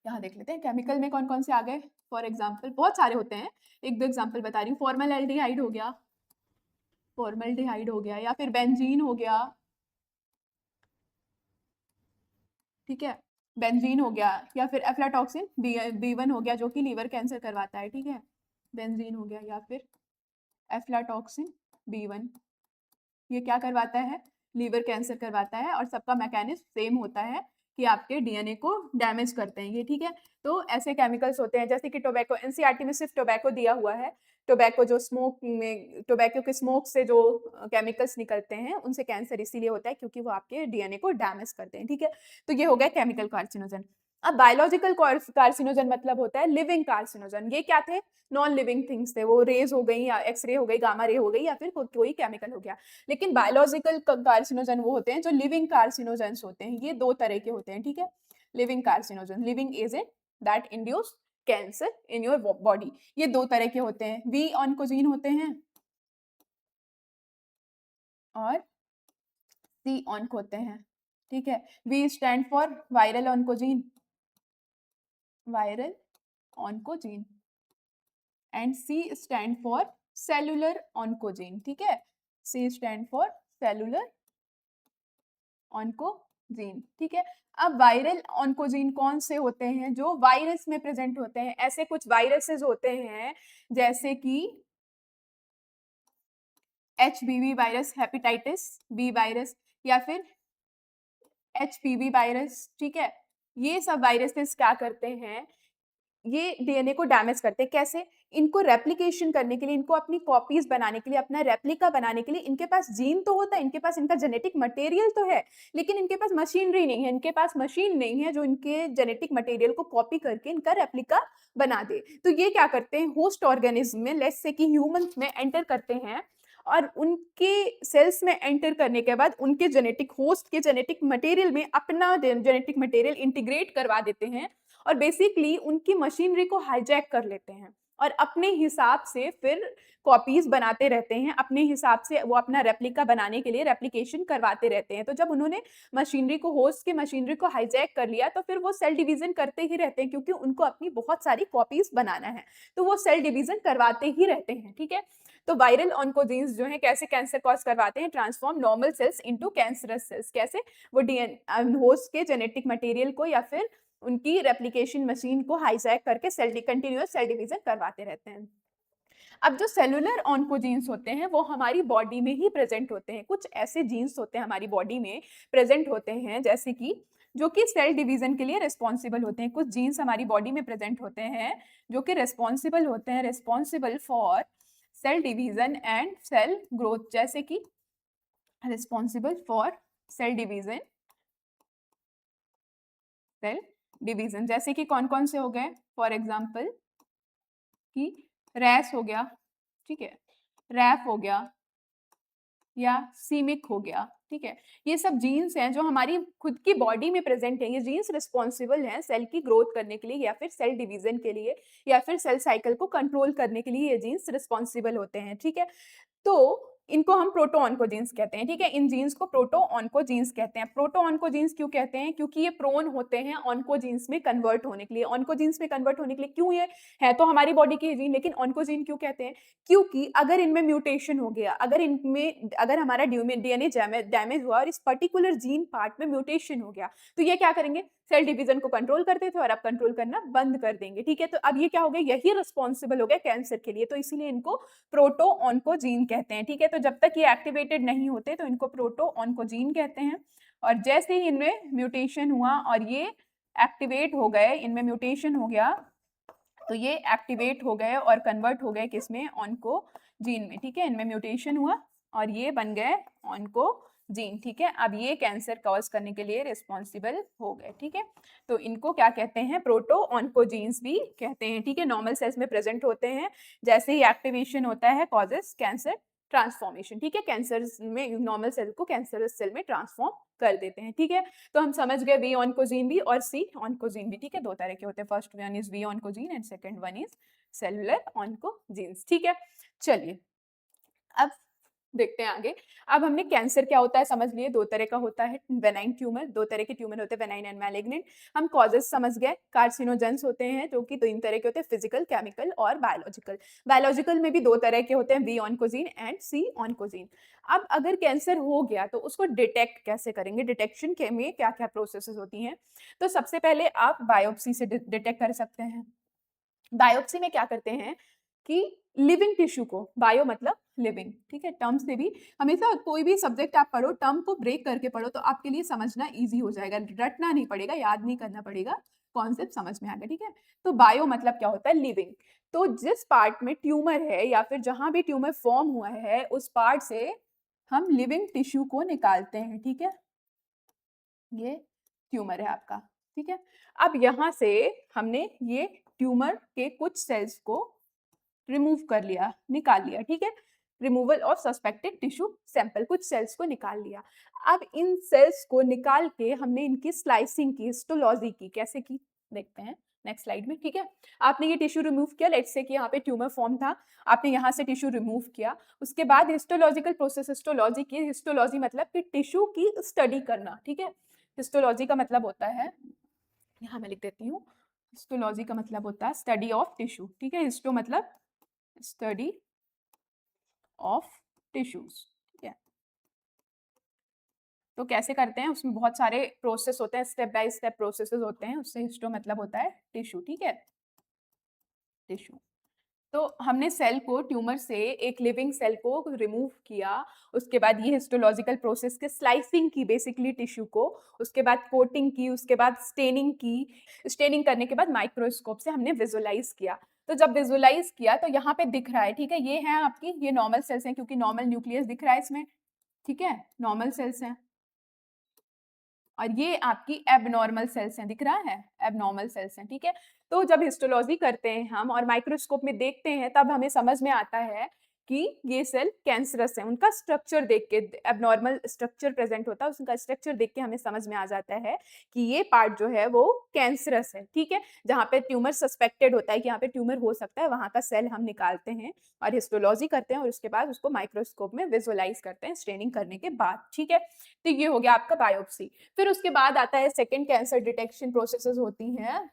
यहाँ देख लेते हैं केमिकल में कौन-कौन से आ गए। फॉर एग्जांपल बहुत सारे होते हैं, एक दो एग्जांपल बता रही हूँ। फॉर्मल्डिहाइड हो गया, फॉर्मल्डिहाइड हो गया, या फिर बेंजीन हो गया, ठीक है? बेंजीन हो गया, या फिर एफ्लाटॉक्सिन B1 हो गया जो कि लीवर कैंसर करवाता है, ठीक है? बेंजीन हो गया या फिर एफ्लाटॉक्सिन B1, ये क्या करवाता है, लीवर कैंसर करवाता है और सबका मैकेनिज्म सेम होता है कि आपके डीएनए को डैमेज करते हैं ये, ठीक है? तो ऐसे केमिकल्स होते हैं जैसे कि टोबैको, एनसीईआरटी में सिर्फ टोबैको दिया हुआ है। टोबैको जो स्मोक में, टोबैको के स्मोक से जो केमिकल्स निकलते हैं उनसे कैंसर इसीलिए होता है क्योंकि वो आपके डीएनए को डैमेज करते हैं, ठीक है? तो ये हो गया केमिकल कार्सिनोजन। अब बायोलॉजिकल कार्सिनोजन मतलब होता है लिविंग कार्सिनोजन। ये क्या थे, नॉन लिविंग थिंग्स थे, वो रेज हो गई या एक्सरे हो गई, गामा रे हो गई, या फिर कोई केमिकल हो गया। लेकिन बायोलॉजिकल कार्सिनोजन वो होते हैं जो लिविंग कार्सिनोजेंस होते हैं। ये दो तरह के होते हैं, ठीक है? Living carcinogen, living agent that induce cancer in your body, ये दो तरह के होते हैं। वी ऑन्कोजीन होते हैं और सी ऑन्क होते हैं, ठीक है? V stand for viral oncogene, viral oncogene, and C stand for cellular oncogene, ठीक है? C stand for cellular oncogene, ठीक है? अब वायरल ऑन्कोजीन कौन से होते हैं, जो वायरस में प्रेजेंट होते हैं। ऐसे कुछ वायरसेस होते हैं जैसे कि HBV virus, hepatitis B virus, या फिर HPV वायरस, ठीक है? ये सब वायरसेस क्या करते हैं, ये डीएनए को डैमेज करते हैं। कैसे? इनको रेप्लिकेशन करने के लिए, इनको अपनी कॉपीज बनाने के लिए, अपना रेप्लिका बनाने के लिए इनके पास जीन तो होता है, इनके पास इनका जेनेटिक मटेरियल तो है, लेकिन इनके पास मशीनरी नहीं है, इनके पास मशीन नहीं है जो इनके जेनेटिक मटेरियल को कॉपी करके इनका रेप्लिका बना दे। तो ये क्या करते हैं, होस्ट ऑर्गेनिज्म में, लेट्स से कि ह्यूमंस में एंटर करते हैं और उनके सेल्स में एंटर करने के बाद उनके जेनेटिक होस्ट के जेनेटिक मटेरियल में अपना जेनेटिक मटेरियल इंटीग्रेट करवा देते हैं और बेसिकली उनकी मशीनरी को हाईजैक कर लेते हैं और अपने हिसाब से फिर कॉपीज बनाते रहते हैं। अपने हिसाब से वो अपना रेप्लिका बनाने के लिए रेप्लिकेशन करवाते रहते हैं। तो जब उन्होंने मशीनरी को, होस्ट की मशीनरी को हाईजैक कर लिया, तो फिर वो सेल डिवीजन करते ही रहते हैं क्योंकि उनको अपनी बहुत सारी कॉपीज बनाना है, तो वो सेल डिवीजन करवाते ही रहते हैं, ठीक है? तो वायरल ऑन्कोजीन्स जो है कैसे कैंसर कॉज करवाते हैं, transform normal sales into cancerous cells. कैसे? वो होस्ट के जेनेटिक मटेरियल को या फिर उनकी रेप्लिकेशन मशीन को हाईजैक करके कंटिन्यूअस सेल डिवीजन करवाते रहते हैं। अब जो सेलुलर ऑन्कोजीन्स होते हैं वो हमारी बॉडी में ही प्रेजेंट होते हैं। कुछ ऐसे जीन्स होते हैं हमारी बॉडी में प्रेजेंट होते हैं जैसे कि जो कि सेल डिवीजन के लिए रिस्पॉन्सिबल होते हैं। कुछ जीन्स हमारी बॉडी में प्रेजेंट होते हैं जो कि रिस्पॉन्सिबल होते हैं, responsible for cell division and cell growth. जैसे कि रिस्पॉन्सिबल फॉर सेल डिवीजन, जैसे कि कौन कौन से हो गए? फॉर एग्जाम्पल कि रैस हो गया, ठीक है, रैफ हो गया या सीमिक हो गया, ठीक है। ये सब जीन्स हैं जो हमारी खुद की बॉडी में प्रेजेंट हैं। ये जीन्स रिस्पॉन्सिबल हैं सेल की ग्रोथ करने के लिए या फिर सेल डिवीजन के लिए या फिर सेल साइकिल को कंट्रोल करने के लिए ये जीन्स रिस्पॉन्सिबल होते हैं, ठीक है। तो इनको हम प्रोटो ऑन्कोजीन्स कहते हैं, ठीक है। इन जीन्स को प्रोटो ऑन्कोजीन्स कहते हैं। प्रोटो ऑन्कोजीन्स क्यों कहते हैं? क्योंकि ये प्रोन होते हैं ऑन्कोजीन्स में कन्वर्ट होने के लिए। ऑन्कोजीन्स में कन्वर्ट होने के लिए क्यों? ये है तो हमारी बॉडी के जीन, लेकिन ऑन्कोजीन क्यों कहते हैं? क्योंकि अगर इनमें म्यूटेशन हो गया, अगर हमारा डीएनए डैमेज हुआ और इस पर्टिकुलर जीन पार्ट में म्यूटेशन हो गया, तो ये क्या करेंगे? सेल डिवीजन को कंट्रोल करते थे और अब कंट्रोल करना बंद कर देंगे, ठीक है। तो अब ये क्या हो गया? यही रिस्पॉन्सिबल हो गया कैंसर के लिए, तो इसीलिए इनको प्रोटो ऑन्कोजीन कहते हैं, ठीक है। तो जब तक ये एक्टिवेटेड नहीं होते तो इनको प्रोटो ऑन्कोजीन कहते हैं। और जैसे ही इनमें म्यूटेशन हुआ और ये एक्टिवेट हो गए, इनमें म्यूटेशन हो गया तो ये एक्टिवेट हो गए और कन्वर्ट हो गए किसमें? ऑन्कोजीन में, ठीक है। इनमें म्यूटेशन हुआ और ये बन गए ऑन्कोजीन, ठीक है। अब ये कैंसर कॉज करने के लिए रिस्पॉन्सिबल हो गए, ठीक है। तो इनको क्या कहते हैं? प्रोटो ऑन्कोजीन्स भी कहते हैं, ठीक है। नॉर्मल सेल्स में प्रेजेंट होते हैं, जैसे ही एक्टिवेशन होता है कॉजेस कैंसर ट्रांसफॉर्मेशन, ठीक है। कैंसर में नॉर्मल सेल को कैंसरस सेल में ट्रांसफॉर्म कर देते हैं, ठीक है। तो हम समझ गए वी ऑन्कोजीन भी और सी ऑन्कोजीन भी, ठीक है। दो तरह के होते हैं, first one is V oncogene and second one is cellular oncogenes, ठीक है। चलिए अब देखते हैं आगे। अब हमने कैंसर क्या होता है समझ लिए, दो तरह का होता है बेनाइन ट्यूमर, दो तरह के ट्यूमर होते हैं बेनाइन एंड मैलिग्नेंट। हम कॉजेस समझ गए, कार्सिनोजेंस होते हैं जो कि तीन तरह के होते हैं, फिजिकल, केमिकल और बायोलॉजिकल। बायोलॉजिकल में भी दो तरह के होते हैं, B oncogene and C oncogene. अब अगर कैंसर हो गया तो उसको डिटेक्ट कैसे करेंगे? डिटेक्शन के में क्या क्या प्रोसेसेस होती हैं? तो सबसे पहले आप बायोप्सी से डिटेक्ट कर सकते हैं। बायोप्सी में क्या करते हैं कि लिविंग टिश्यू को, बायो मतलब लिविंग, ठीक है। टर्म से भी हमेशा कोई भी सब्जेक्ट आप पढ़ो टर्म को ब्रेक करके पढ़ो तो आपके लिए समझना इजी हो जाएगा, रटना नहीं पड़ेगा, याद नहीं करना पड़ेगा, कॉन्सेप्ट समझ में आएगा, ठीक है। तो बायो मतलब क्या होता है? लिविंग। तो जिस पार्ट में ट्यूमर है या फिर जहां भी ट्यूमर फॉर्म हुआ है उस पार्ट से हम लिविंग टिश्यू को निकालते हैं, ठीक है। ये ट्यूमर है आपका, ठीक है। अब यहाँ से हमने ये ट्यूमर के कुछ सेल्स को रिमूव कर लिया, निकाल लिया, ठीक है। Removal of suspected tissue sample, कुछ सेल्स को निकाल लिया। अब इन सेल्स को निकाल के हमने इनकी स्लाइसिंग की, हिस्टोलॉजी की। कैसे की? देखते हैं नेक्स्ट स्लाइड में, ठीक है। आपने ये टिश्यू रिमूव किया, लेट्स से कि यहाँ पे ट्यूमर फॉर्म था, आपने यहाँ से टिश्यू रिमूव किया, उसके बाद हिस्टोलॉजिकल प्रोसेस, हिस्टोलॉजी की। हिस्टोलॉजी मतलब कि टिश्यू की स्टडी करना, ठीक है। हिस्टोलॉजी का मतलब होता है, यहाँ मैं लिख देती हूँ, हिस्टोलॉजी का मतलब होता है स्टडी ऑफ टिश्यू, ठीक है। हिस्टो मतलब स्टडी ऑफ टिश्यूज, ठीक है। तो कैसे करते हैं? उसमें बहुत सारे प्रोसेस होते हैं, स्टेप बाय स्टेप प्रोसेसेस होते हैं, उससे हिस्टो मतलब होता है टिश्यू, ठीक है, टिश्यू। तो हमने सेल को, ट्यूमर से एक लिविंग सेल को रिमूव किया, उसके बाद ये हिस्टोलॉजिकल प्रोसेस के स्लाइसिंग की बेसिकली टिश्यू को, उसके बाद कोटिंग की, उसके बाद स्टेनिंग की। स्टेनिंग करने के बाद माइक्रोस्कोप से हमने विजुअलाइज किया। तो जब विजुअलाइज किया तो यहाँ पे दिख रहा है, ठीक है, ये है आपकी, ये नॉर्मल सेल्स हैं क्योंकि नॉर्मल न्यूक्लियस दिख रहा है इसमें, ठीक है, नॉर्मल सेल्स हैं। और ये आपकी एबनॉर्मल सेल्स हैं, दिख रहा है, एबनॉर्मल सेल्स हैं, ठीक है। तो जब हिस्टोलॉजी करते हैं हम और माइक्रोस्कोप में देखते हैं तब हमें समझ में आता है कि ये सेल कैंसरस है। उनका स्ट्रक्चर देख के, एबनॉर्मल स्ट्रक्चर प्रेजेंट होता है, उसका स्ट्रक्चर देख के हमें समझ में आ जाता है कि ये पार्ट जो है वो कैंसरस है, ठीक है। जहाँ पे ट्यूमर सस्पेक्टेड होता है कि यहाँ पे ट्यूमर हो सकता है, वहाँ का सेल हम निकालते हैं और हिस्टोलॉजी करते हैं और उसके बाद उसको माइक्रोस्कोप में विजुअलाइज करते हैं स्टेनिंग करने के बाद, ठीक है। तो ये हो गया आपका बायोप्सी। फिर उसके बाद आता है सेकेंड कैंसर डिटेक्शन प्रोसेसेस होती हैं,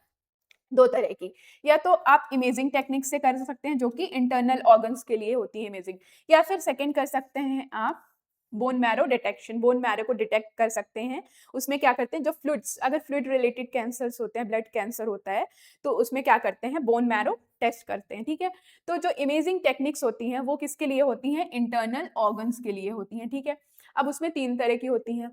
दो तरह की, या तो आप इमेजिंग टेक्निक से कर सकते हैं जो कि इंटरनल ऑर्गन्स के लिए होती है इमेजिंग, या फिर सेकंड कर सकते हैं आप bone marrow detection, bone marrow को डिटेक्ट कर सकते हैं। उसमें क्या करते हैं, जो फ्लूइड्स, अगर फ्लूइड रिलेटेड कैंसर्स होते हैं, ब्लड कैंसर होता है, तो उसमें क्या करते हैं, बोन मैरो टेस्ट करते हैं, ठीक है। तो जो इमेजिंग टेक्निक्स होती हैं वो किसके लिए होती हैं, इंटरनल ऑर्गन्स के लिए होती हैं, ठीक है। अब उसमें 3 तरह की होती हैं,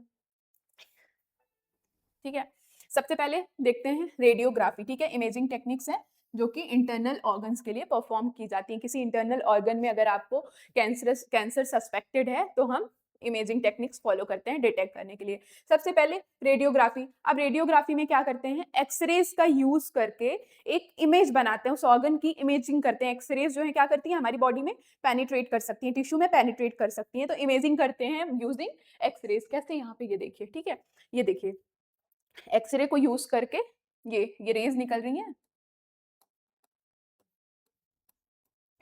ठीक है। सबसे पहले देखते हैं रेडियोग्राफी, ठीक है। इमेजिंग टेक्निक्स है जो कि इंटरनल ऑर्गन्स के लिए परफॉर्म की जाती हैं। किसी इंटरनल ऑर्गन में अगर आपको कैंसर सस्पेक्टेड है तो हम इमेजिंग टेक्निक्स फॉलो करते हैं डिटेक्ट करने के लिए। सबसे पहले रेडियोग्राफी। अब रेडियोग्राफी में क्या करते हैं, एक्सरेज का यूज करके एक इमेज बनाते हैं, उस ऑर्गन की इमेजिंग करते हैं। एक्सरेज जो है क्या करती है, हमारी बॉडी में पेनिट्रेट कर सकती है, टिश्यू में पेनिट्रेट कर सकती है, तो इमेजिंग करते हैं यूजिंग एक्सरेज। कैसे, यहाँ पे ये देखिए, ठीक है, ये देखिए एक्सरे को यूज करके ये रेज निकल रही हैं,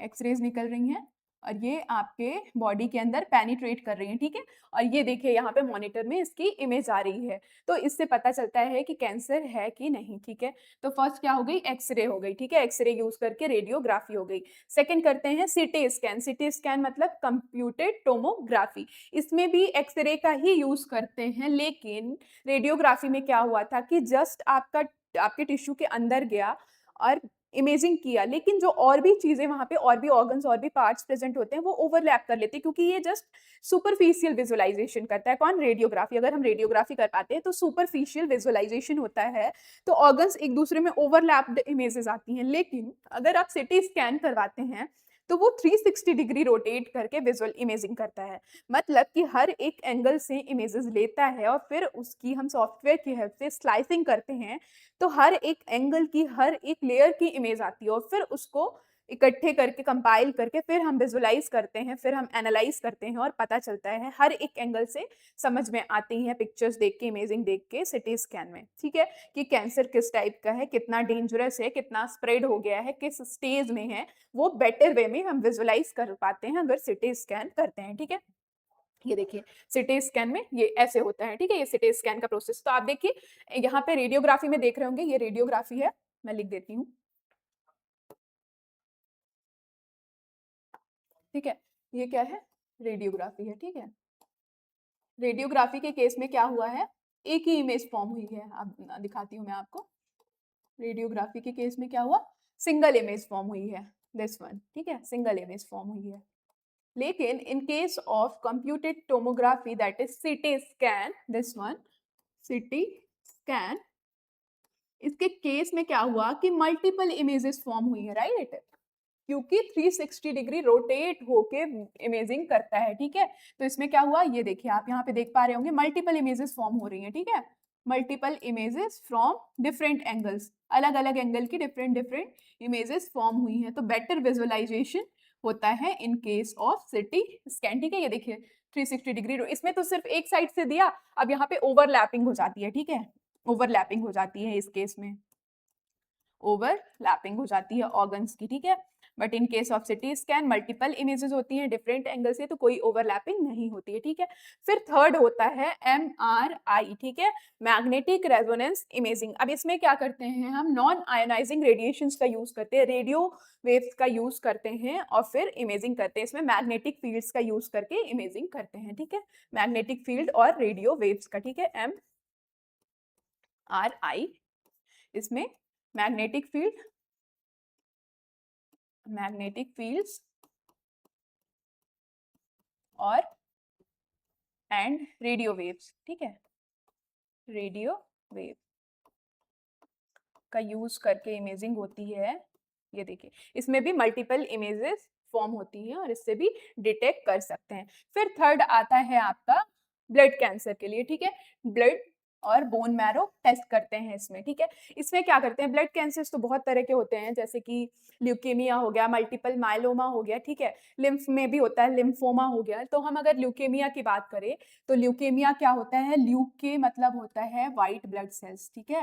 एक्सरेज निकल रही हैं और ये आपके बॉडी के अंदर पेनिट्रेट कर रही हैं, ठीक है। और ये देखिए यहाँ पे मॉनिटर में इसकी इमेज आ रही है, तो इससे पता चलता है कि कैंसर है कि नहीं, ठीक है। तो फर्स्ट क्या हो गई, एक्सरे हो गई, ठीक है, एक्सरे यूज करके रेडियोग्राफी हो गई। सेकंड करते हैं सीटी स्कैन। सीटी स्कैन मतलब कंप्यूटेड टोमोग्राफी। इसमें भी एक्सरे का ही यूज करते हैं, लेकिन रेडियोग्राफी में क्या हुआ था कि जस्ट आपके टिश्यू के अंदर गया और इमेजिंग किया, लेकिन जो और भी चीजें वहां पे, और भी ऑर्गन्स, और भी पार्ट्स प्रेजेंट होते हैं, वो ओवरलैप कर लेते हैं, क्योंकि ये जस्ट सुपरफिशियल विजुअलाइजेशन करता है। कौन, रेडियोग्राफी। अगर हम रेडियोग्राफी कर पाते हैं तो सुपरफिशियल विजुअलाइजेशन होता है, तो ऑर्गन्स एक दूसरे में ओवरलैप्ड इमेजेस आती हैं। लेकिन अगर आप सिटी स्कैन करवाते हैं तो वो 360 डिग्री रोटेट करके विजुअल इमेजिंग करता है, मतलब कि हर एक एंगल से इमेजेस लेता है और फिर उसकी हम सॉफ्टवेयर की हेल्प से स्लाइसिंग करते हैं, तो हर एक एंगल की, हर एक लेयर की इमेज आती है और फिर उसको इकट्ठे करके कंपाइल करके फिर हम विजुअलाइज करते हैं, फिर हम एनालाइज करते हैं और पता चलता है, हर एक एंगल से समझ में आती हैं पिक्चर्स देख के, इमेजिंग देख के सिटी स्कैन में, ठीक है, कि कैंसर किस टाइप का है, कितना डेंजरस है, कितना स्प्रेड हो गया है, किस स्टेज में है, वो बेटर वे में हम विजुअलाइज कर पाते हैं अगर सिटी स्कैन करते हैं, ठीक है। ये देखिए सिटी स्कैन में ये ऐसे होता है, ठीक है, ये सिटी स्कैन का प्रोसेस। तो आप देखिए यहाँ पे रेडियोग्राफी में देख रहे होंगे, ये रेडियोग्राफी है, मैं लिख देती हूँ, ठीक है, ये क्या है, रेडियोग्राफी है, ठीक है। रेडियोग्राफी के केस में क्या हुआ है, एक ही इमेज फॉर्म हुई है, अब दिखाती हूँ मैं आपको। रेडियोग्राफी के केस में क्या हुआ, सिंगल इमेज फॉर्म हुई है, दिस वन, ठीक है, सिंगल इमेज फॉर्म हुई है। लेकिन इन case of computed tomography, that is CT scan, this one, CT scan, इसके केस में क्या हुआ कि मल्टीपल इमेजेस फॉर्म हुई है, राइट, क्योंकि 360 डिग्री रोटेट होके इमेजिंग करता है, ठीक है। तो इसमें क्या हुआ, ये देखिए आप यहाँ पे देख पा रहे होंगे, मल्टीपल इमेजेस फॉर्म हो रही हैं, ठीक है, multiple images from different angles, अलग अलग एंगल की डिफरेंट डिफरेंट इमेजेस फॉर्म हुई हैं, तो बेटर विजुअलाइजेशन होता है इन केस ऑफ सिटी स्कैन, ठीक है। ये देखिए 360 डिग्री, इसमें तो सिर्फ एक साइड से दिया, अब यहाँ पे ओवरलैपिंग हो जाती है, ठीक है, ओवरलैपिंग हो जाती है इस केस में, ओवरलैपिंग हो जाती है ऑर्गन्स की, ठीक है। But in case of CT scan multiple images होती हैं डिफरेंट एंगल से, तो कोई ओवरलैपिंग नहीं होती है, ठीक है। फिर थर्ड होता है MRI, ठीक है, मैग्नेटिक रेजोनेंस इमेजिंग। अब इसमें क्या करते हैं, हम नॉन आयोनाइजिंग रेडिएशंस का यूज करते हैं, रेडियो वेव्स का यूज करते हैं और फिर इमेजिंग करते हैं, इसमें मैग्नेटिक फील्ड्स का यूज करके इमेजिंग करते हैं, ठीक है, मैग्नेटिक फील्ड और रेडियो वेव्स का, ठीक है, MRI, इसमें मैग्नेटिक फील्ड, मैग्नेटिक फील्ड्स और एंड रेडियो वेव्स, ठीक है, रेडियो वेव का यूज करके इमेजिंग होती है। ये देखिए इसमें भी मल्टीपल इमेजेस फॉर्म होती हैं और इससे भी डिटेक्ट कर सकते हैं। फिर थर्ड आता है आपका ब्लड कैंसर के लिए, ठीक है, ब्लड और बोन मैरो टेस्ट करते हैं इसमें, ठीक है। इसमें क्या करते हैं, ब्लड कैंसर्स तो बहुत तरह के होते हैं, जैसे कि ल्यूकेमिया हो गया, मल्टीपल माइलोमा हो गया, ठीक है, लिम्फ में भी होता है, लिम्फोमा हो गया। तो हम अगर ल्यूकेमिया की बात करें तो ल्यूकेमिया क्या होता है, ल्यूके मतलब होता है व्हाइट ब्लड सेल्स, ठीक है,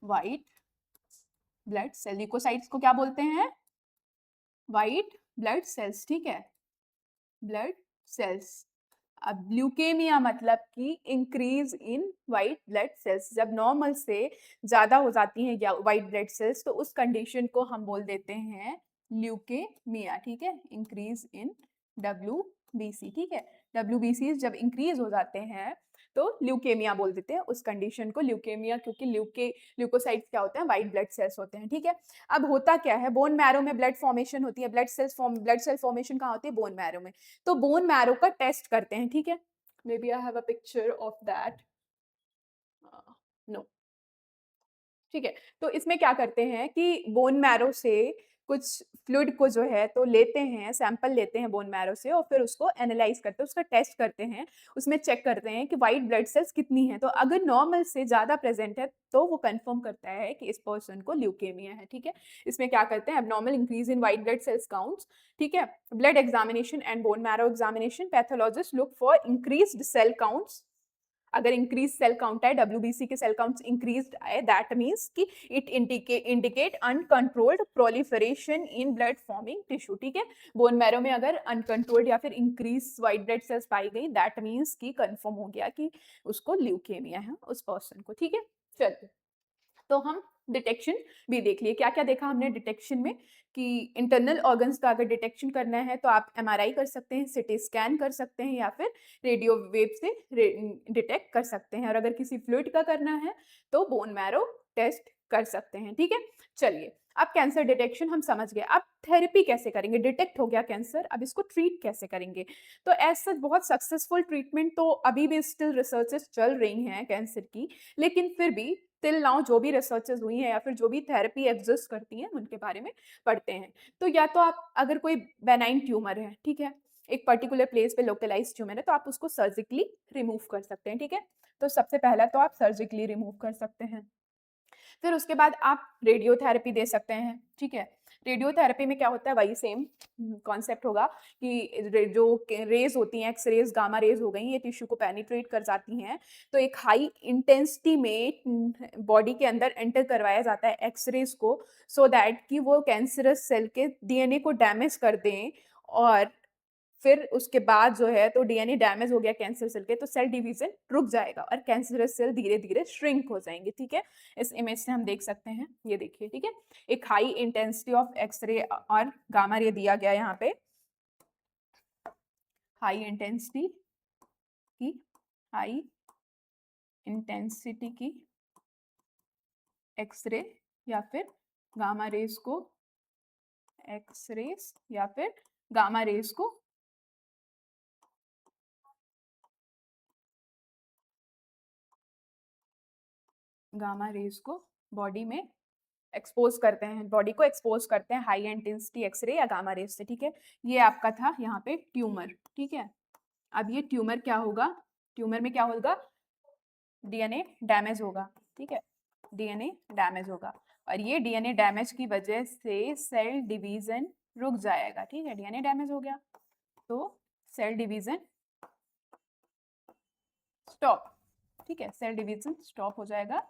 व्हाइट ब्लड सेल, ल्यूकोसाइट्स को क्या बोलते हैं, व्हाइट ब्लड सेल्स, ठीक है, ब्लड सेल्स। अब ल्यूकेमिया मतलब कि increase in white blood sales, जब नॉर्मल से ज़्यादा हो जाती हैं या वाइट ब्लड सेल्स तो उस कंडीशन को हम बोल देते हैं ल्यूकेमिया, ठीक है, इंक्रीज इन WBC, ठीक है, WBC जब इंक्रीज हो जाते हैं तो ल्यूकेमिया बोल देते हैं उस कंडीशन को, ल्यूकेमिया, क्योंकि ल्यूकोसाइट्स क्या होते हैं, वाइट ब्लड सेल्स होते हैं, ठीक है। अब होता क्या है, बोन मैरो में ब्लड फॉर्मेशन होती है, ब्लड सेल फॉर्मेशन कहाँ होती है, बोन मैरो में। तो बोन मैरो का टेस्ट करते हैं, ठीक है, maybe I have a picture of that, no, ठीक है। तो इसमें क्या करते हैं कि बोन मैरो से कुछ फ्लूइड को जो है तो लेते हैं, सैंपल लेते हैं बोन मैरो से और फिर उसको एनालाइज करते हैं, उसका टेस्ट करते हैं, उसमें चेक करते हैं कि वाइट ब्लड सेल्स कितनी है, तो अगर नॉर्मल से ज़्यादा प्रेजेंट है तो वो कंफर्म करता है कि इस पर्सन को ल्यूकेमिया है, ठीक है। इसमें क्या करते हैं, abnormal increase in white blood cells counts, ठीक है, blood examination and bone marrow examination, pathologist look for increased cell counts, अगर इंक्रीज सेल काउंट है, WBC के सेल काउंट्स इंक्रीज्ड है, दैट मीन्स कि it indicate uncontrolled proliferation in blood forming tissue, ठीक है। Bone marrow में अगर uncontrolled या फिर इंक्रीज वाइट ब्लड सेल्स पाई गई, दैट मीन्स कि कंफर्म हो गया कि उसको ल्यूकेमिया है उस पर्सन को, ठीक है। चलिए, तो हम डिटेक्शन भी देख लिए, क्या क्या देखा हमने डिटेक्शन में कि इंटरनल ऑर्गन्स का अगर डिटेक्शन करना है तो आप MRI कर सकते हैं, सिटी स्कैन कर सकते हैं या फिर रेडियो वेव से डिटेक्ट कर सकते हैं, और अगर किसी फ्लूइड का करना है तो बोन मैरो टेस्ट कर सकते हैं, ठीक है। चलिए, अब कैंसर डिटेक्शन हम समझ गए, अब थेरेपी कैसे करेंगे, डिटेक्ट हो गया कैंसर, अब इसको ट्रीट कैसे करेंगे। तो ऐसा बहुत सक्सेसफुल ट्रीटमेंट तो अभी भी स्टिल रिसर्चेस चल रही हैं कैंसर की, लेकिन फिर भी टिल नाउ जो भी रिसर्चेस हुई हैं या फिर जो भी थेरेपी एग्जिस्ट करती हैं उनके बारे में पढ़ते हैं। तो या तो आप, अगर कोई बेनाइन ट्यूमर है, ठीक है, एक पर्टिकुलर प्लेस पे लोकलाइज ट्यूमर है, तो आप उसको सर्जिकली रिमूव कर सकते हैं, ठीक है। तो सबसे पहला तो आप सर्जिकली रिमूव कर सकते हैं, फिर उसके बाद आप रेडियोथेरेपी दे सकते हैं, ठीक है। रेडियोथेरेपी में क्या होता है, वही सेम कॉन्सेप्ट होगा कि जो रेज होती हैं, एक्स रेज, गामा रेज हो गई, ये टिश्यू को पेनिट्रेट कर जाती हैं, तो एक हाई इंटेंसिटी में बॉडी के अंदर एंटर करवाया जाता है एक्स रेज को, सो दैट कि वो कैंसरस सेल के DNA को डैमेज कर दें, और फिर उसके बाद जो है तो DNA डैमेज हो गया कैंसर सेल के, तो सेल डिवीजन रुक जाएगा और कैंसरस सेल धीरे-धीरे श्रिंक हो जाएंगे, ठीक है। इस इमेज से हम देख सकते हैं, ये देखिए, ठीक है। एक हाई इंटेंसिटी ऑफ एक्स-रे और गामा रे दिया गया यहाँ पे, हाई इंटेंसिटी की हाई इंटेंसिटी की एक्स-रे या फिर गामा रेज को, एक्स रेज या फिर गामा रेज को गामा रेज को बॉडी में एक्सपोज करते हैं, बॉडी को एक्सपोज करते हैं हाई इंटेंसिटी एक्सरे या गामा रेज से, ठीक है। ये आपका था यहाँ पे ट्यूमर, ठीक है। अब ये ट्यूमर क्या होगा, ट्यूमर में क्या होगा, DNA डैमेज होगा, ठीक है, DNA डैमेज होगा, और ये DNA डैमेज की वजह से सेल डिवीजन रुक जाएगा, ठीक है। DNA डैमेज हो गया तो सेल डिवीजन स्टॉप, ठीक है, सेल डिवीजन स्टॉप हो जाएगा,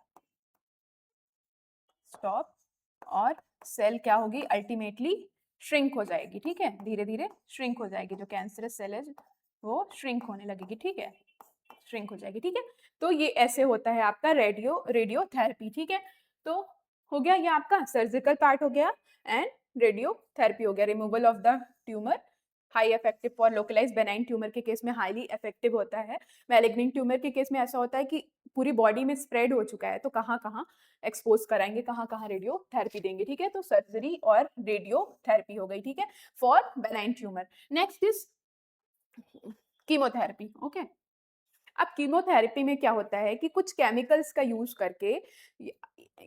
स्टॉप, और सेल क्या होगी, अल्टीमेटली श्रिंक हो जाएगी, ठीक है, धीरे धीरे श्रिंक हो जाएगी, जो कैंसरस सेल है वो श्रिंक होने लगेगी, ठीक है, श्रिंक हो जाएगी, ठीक है। तो ये ऐसे होता है आपका रेडियोथेरेपी, ठीक है। तो हो गया ये आपका सर्जिकल पार्ट हो गया, एंड रेडियोथेरेपी हो गया, removal of the tumour, high effective for localise benign tumour के केस में हाईली इफेक्टिव होता है, मैलिग्नेंट ट्यूमर के केस में ऐसा होता है कि पूरी बॉडी में स्प्रेड हो चुका है, तो कहाँ कहाँ एक्सपोज कराएंगे, कहाँ कहाँ रेडियोथेरेपी देंगे, ठीक है। तो सर्जरी और रेडियोथेरेपी हो गई, ठीक है, for benign tumour. Next is chemotherapy, okay. अब कीमोथेरेपी में क्या होता है कि कुछ केमिकल्स का यूज करके,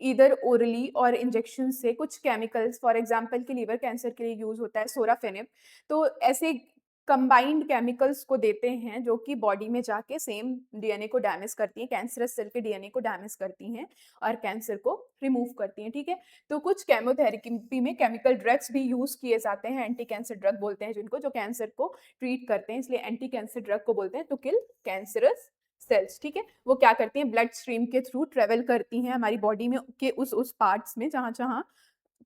इधर ओरली और इंजेक्शन से कुछ केमिकल्स, फॉर एग्जांपल कि लीवर कैंसर के लिए यूज होता है सोराफेनिब, तो ऐसे कंबाइंड केमिकल्स को देते हैं जो कि बॉडी में जाके सेम DNA को डैमेज करती हैं, कैंसरस सेल के DNA को डैमेज करती हैं और कैंसर को रिमूव करती हैं, ठीक है। तो कुछ केमोथेरेपी में केमिकल ड्रग्स भी यूज किए जाते हैं, एंटी कैंसर ड्रग बोलते हैं जिनको, जो कैंसर को ट्रीट करते हैं, इसलिए एंटी कैंसर ड्रग को बोलते हैं टू किल कैंसरस सेल्स, ठीक है। वो क्या करती हैं, ब्लड स्ट्रीम के थ्रू ट्रेवल करती हैं हमारी बॉडी में के उस पार्ट्स में जहाँ जहाँ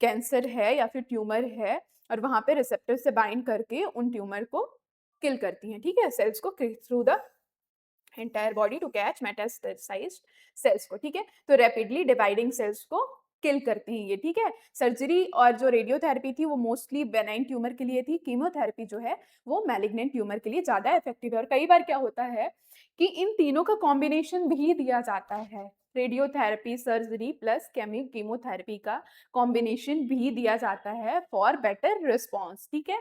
कैंसर है या फिर ट्यूमर है, और वहाँ पे रिसेप्टर से बाइंड करके उन ट्यूमर को किल करती हैं, ठीक है, सेल्स को through the entire body to catch metastasized cells को, ठीक है। तो रैपिडली डिवाइडिंग सेल्स को किल करती हैं ये, ठीक है। सर्जरी और जो रेडियोथेरेपी थी वो मोस्टली बेनाइन ट्यूमर के लिए थी, कीमोथेरेपी जो है वो मैलिग्नेंट ट्यूमर के लिए ज़्यादा इफेक्टिव है। और कई बार क्या होता है कि इन तीनों का कॉम्बिनेशन भी दिया जाता है, रेडियोथेरेपी, सर्जरी प्लस कीमोथेरेपी का कॉम्बिनेशन भी दिया जाता है फॉर बेटर रिस्पॉन्स, ठीक है।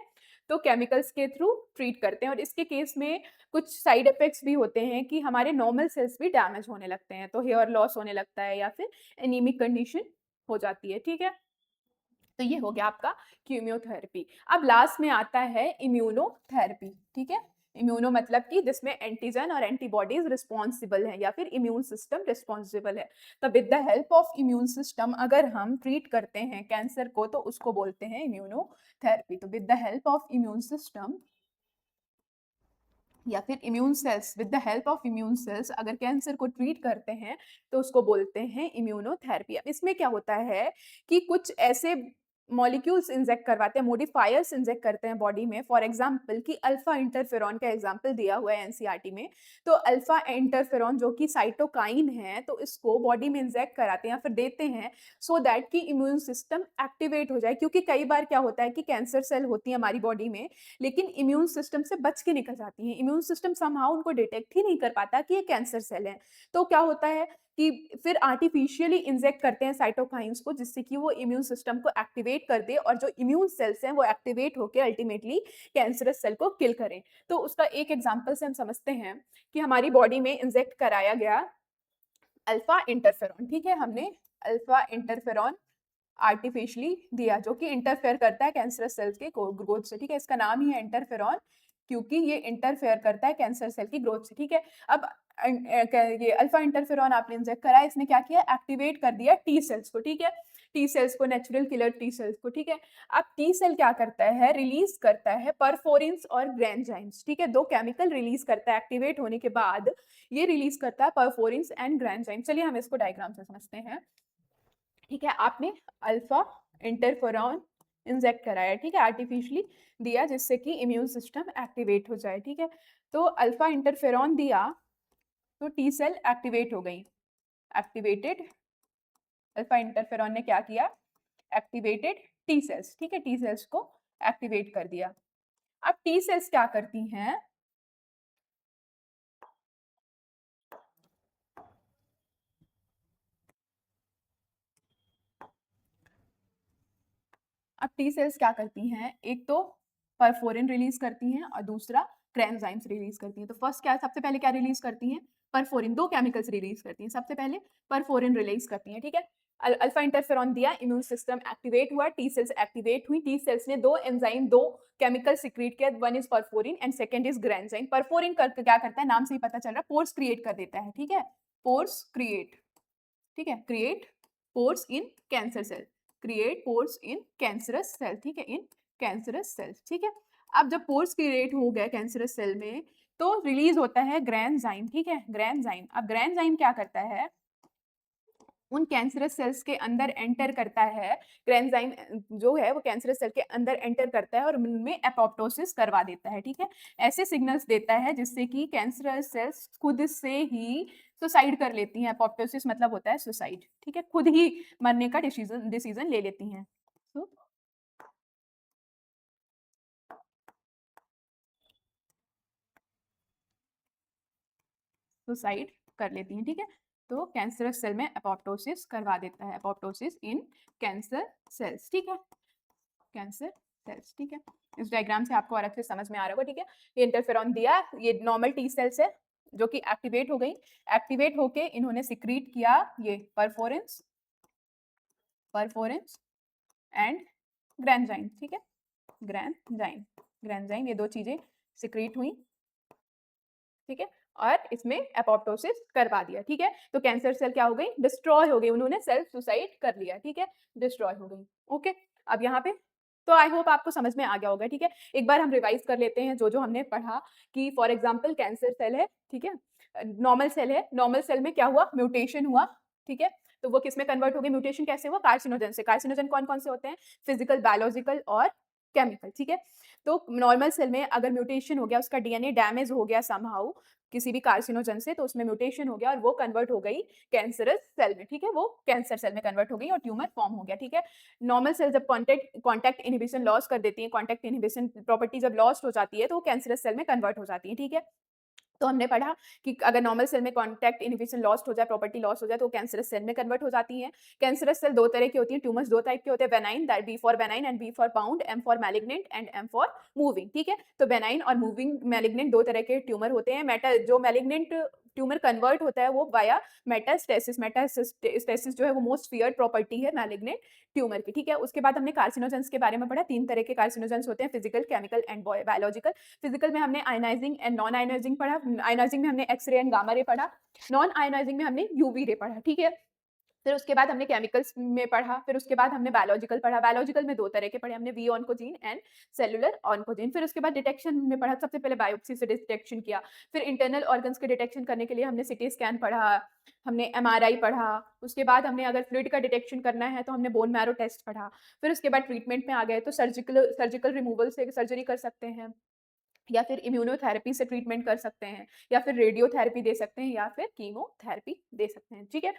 तो केमिकल्स के थ्रू ट्रीट करते हैं और इसके केस में कुछ साइड इफेक्ट्स भी होते हैं कि हमारे नॉर्मल सेल्स भी डैमेज होने लगते हैं, तो हेयर लॉस होने लगता है या फिर एनीमिक कंडीशन हो जाती है, ठीक है। तो ये हो गया आपका कीमोथेरेपी। अब लास्ट में आता है इम्यूनोथेरेपी, ठीक है। इम्यूनो मतलब कि जिसमें एंटीजन और एंटीबॉडीज रिस्पॉन्सिबल हैं या फिर इम्यून सिस्टम रिस्पॉन्सिबल है। तो with the help of immune system अगर हम ट्रीट करते हैं कैंसर को तो उसको बोलते हैं इम्यूनोथेरेपी। तो with the help of immune system या फिर immune cells, with the help of immune cells अगर कैंसर को ट्रीट करते हैं तो उसको बोलते हैं इम्यूनोथेरेपी। अब इसमें क्या होता है कि कुछ ऐसे मॉलिक्यूल्स इंजेक्ट करवाते हैं, मॉडिफायर्स इंजेक्ट करते हैं बॉडी में। फॉर एग्जांपल कि अल्फा इंटरफेरॉन का एग्जांपल दिया हुआ है एनसीईआरटी में। तो अल्फा इंटरफेरॉन जो कि साइटोकाइन है, तो इसको बॉडी में इंजेक्ट कराते हैं या फिर देते हैं सो दैट कि इम्यून सिस्टम एक्टिवेट हो जाए। क्योंकि कई बार क्या होता है कि कैंसर सेल होती है हमारी बॉडी में लेकिन इम्यून सिस्टम से बच के निकल जाती हैं। इम्यून सिस्टम समहाउ उनको डिटेक्ट ही नहीं कर पाता कि ये कैंसर सेल है। तो क्या होता है कि फिर आर्टिफिशियली इंजेक्ट करते हैं साइटोकाइन्स को जिससे कि वो इम्यून सिस्टम को एक्टिवेट कर दे और जो इम्यून सेल्स हैं वो एक्टिवेट होकर अल्टीमेटली कैंसरस सेल को किल करें। तो उसका एक एग्जांपल से हम समझते हैं कि हमारी बॉडी में इंजेक्ट कराया गया अल्फा इंटरफेरॉन, ठीक है। हमने अल्फा इंटरफेरॉन आर्टिफिशियली दिया जो कि इंटरफेयर करता है कैंसरस सेल्स के ग्रोथ से, ठीक है। इसका नाम ही है इंटरफेरॉन क्योंकि ये इंटरफेयर करता है कैंसर सेल की ग्रोथ से, ठीक है। अब ये अल्फा इंटरफेरॉन आपने इंजेक्ट करा, इसने क्या किया, एक्टिवेट कर दिया टी सेल्स को, ठीक है। टी सेल्स को, नेचुरल किलर टी सेल्स को, ठीक है। अब टी सेल क्या करता है, रिलीज करता है परफोरिन्स और ग्रैंजाइम्स, ठीक है। दो केमिकल रिलीज करता है एक्टिवेट होने के बाद, ये रिलीज करता है परफोरिन्स एंड ग्रैंजाइम। चलिए हम इसको डायग्राम से समझते हैं, ठीक है। आपने अल्फा इंटरफेरॉन इंजेक्ट कराया, ठीक है, आर्टिफिशियली दिया जिससे कि इम्यून सिस्टम एक्टिवेट हो जाए, ठीक है। तो अल्फा इंटरफेरॉन दिया तो टी सेल एक्टिवेट हो गई, एक्टिवेटेड अल्फा इंटरफेरॉन ने क्या किया, एक्टिवेटेड टी सेल्स, ठीक है, टी सेल्स को एक्टिवेट कर दिया। अब टी सेल्स क्या करती हैं, अब टी सेल्स क्या करती हैं, एक तो परफोरिन रिलीज करती हैं और दूसरा ग्रैंजाइम्स रिलीज करती हैं। तो फर्स्ट क्या, सबसे पहले क्या रिलीज करती हैं, परफोरिन, दो केमिकल्स रिलीज करती हैं। सबसे पहले परफोरिन रिलीज करती हैं, ठीक है। अल्फा इंटरफेरॉन दिया, इम्यून सिस्टम एक्टिवेट हुआ, टी सेल्स एक्टिवेट हुई, टी सेल्स ने दो एंजाइम, दो केमिकल सिक्रीट किया, one is perforin and second is granzyme. Perforin करके क्या करता है, नाम से ही पता चल रहा है, पोर्स क्रिएट कर देता है, ठीक है, पोर्स क्रिएट, ठीक है, create pores in cancer cell, create pores in cancerous cell, ठीक है, इन कैंसरस सेल्स, ठीक है। अब जब पोर्स क्रिएट हो गए कैंसरस सेल में तो रिलीज होता है ग्रैंजाइम, ठीक है, ग्रैंजाइम। अब ग्रैंजाइम क्या करता है, उन कैंसरस सेल्स के अंदर एंटर करता है, ग्रैंजाइम जो है वो कैंसरस सेल के अंदर एंटर करता है और उनमें एपोप्टोसिस करवा देता है, ठीक है। ऐसे सिग्नल्स देता है जिससे कि कैंसरस सेल्स खुद से ही सुसाइड कर लेती हैं। एपोप्टोसिस मतलब होता है सुसाइड, ठीक है, खुद ही मरने का डिसीजन ले लेती हैं। तो सुसाइड कर लेती हैं, ठीक है। तो कैंसरस सेल में एपोप्टोसिस करवा देता है, एपोप्टोसिस इन कैंसर सेल्स, ठीक है, कैंसर सेल्स, ठीक है। इस डायग्राम से आपको और अच्छे समझ में आ रहा होगा, ठीक है। ये इंटरफेरॉन दिया, ये नॉर्मल टी सेल्स है जो कि एक्टिवेट हो गई, एक्टिवेट होके इन्होंने सिक्रीट किया ये परफोरेंस, परफोरेंस एंड ग्रैंजाइम, ठीक है, ग्रैंजाइम, ग्रैंजाइम, ये दो चीजें सिक्रीट हुई, ठीक है, और इसमें एपोप्टोसिस करवा दिया, ठीक है। तो कैंसर सेल क्या हो गई, डिस्ट्रॉय हो गई, उन्होंने सेल्फ सुसाइड कर लिया, ठीक है, डिस्ट्रॉय हो गई, ओके। अब यहाँ पे तो आई होप आपको समझ में आ गया होगा, ठीक है। एक बार हम रिवाइज कर लेते हैं जो जो हमने पढ़ा कि फॉर एग्जांपल कैंसर सेल है, ठीक है, नॉर्मल सेल है, नॉर्मल सेल में क्या हुआ, म्यूटेशन हुआ, ठीक है। तो वो किस में कन्वर्ट हो गई, म्यूटेशन कैसे हुआ, कार्सिनोजन से। कार्सिनोजन कौन कौन से होते हैं, फिजिकल, बायोलॉजिकल और केमिकल, ठीक है? तो नॉर्मल सेल में अगर म्यूटेशन हो गया, उसका डीएनए डैमेज हो गया समहाउ किसी भी कार्सिनोजन से, तो उसमें म्यूटेशन हो गया और वो कन्वर्ट हो गई कैंसरस सेल में, ठीक है? वो कैंसर सेल में कन्वर्ट हो गई और ट्यूमर फॉर्म हो गया, ठीक है? नॉर्मल सेल जब कॉन्टैक्ट कॉन्टैक्ट इन्हिबिशन लॉस कर देती हैं, कॉन्टैक्ट इन्हिबिशन प्रॉपर्टी जब लॉस्ट हो जाती है, तो वो कैंसरस सेल में कन्वर्ट हो जाती है, ठीक है? तो हमने पढ़ा कि अगर नॉर्मल सेल में कॉन्टैक्ट इन्हिबिशन लॉस्ट हो जाए, प्रॉपर्टी लॉस हो जाए, तो कैंसरस सेल में कन्वर्ट हो जाती हैं। कैंसरस सेल 2 तरह की होती हैं, ट्यूमर्स 2 टाइप के होते हैं, benign, that B for benign and B for bound, M for malignant and M for moving, ठीक है? तो बेनाइन और मूविंग मैलिग्नेंट 2 तरह के ट्यूमर होते हैं। जो मैलिग्नेंट ट्यूमर कन्वर्ट होता है वो वाया मेटास्टेसिस, मेटास्टेसिस जो है वो मोस्ट फियर्ड प्रॉपर्टी है मैलिग्नेंट ट्यूमर की, ठीक है? उसके बाद हमने कार्सिनोजेंस के बारे में पढ़ा, 3 तरह के कार्सिनोजेंस होते हैं, physical, chemical and biological. Physical में हमने आयनाइजिंग एंड नॉन आयनाइजिंग पढ़ा, आयनाइजिंग में हमने X ray and gamma ray पढ़ा, नॉन आयनाइजिंग में हमने यूवी रे पढ़ा, ठीक है? फिर उसके बाद हमने केमिकल्स में पढ़ा, फिर उसके बाद हमने बायोलॉजिकल पढ़ा, बायोलॉजिकल में 2 तरह के पढ़े हमने, V oncogene and cellular oncogene. फिर उसके बाद डिटेक्शन में पढ़ा, सबसे पहले बायोप्सी से डिटेक्शन किया, फिर इंटरनल ऑर्गन्स के डिटेक्शन करने के लिए हमने सीटी स्कैन पढ़ा, हमने एमआरआई पढ़ा, उसके बाद हमने अगर फ्लूइड का डिटेक्शन करना है तो हमने बोन मैरो टेस्ट पढ़ा, फिर उसके बाद ट्रीटमेंट में आ गए तो सर्जिकल सर्जिकल रिमूवल से सर्जरी कर सकते हैं, या फिर इम्यूनोथेरेपी से ट्रीटमेंट कर सकते हैं, या फिर रेडियोथेरेपी दे सकते हैं, या फिर कीमोथेरेपी दे सकते हैं, ठीक है?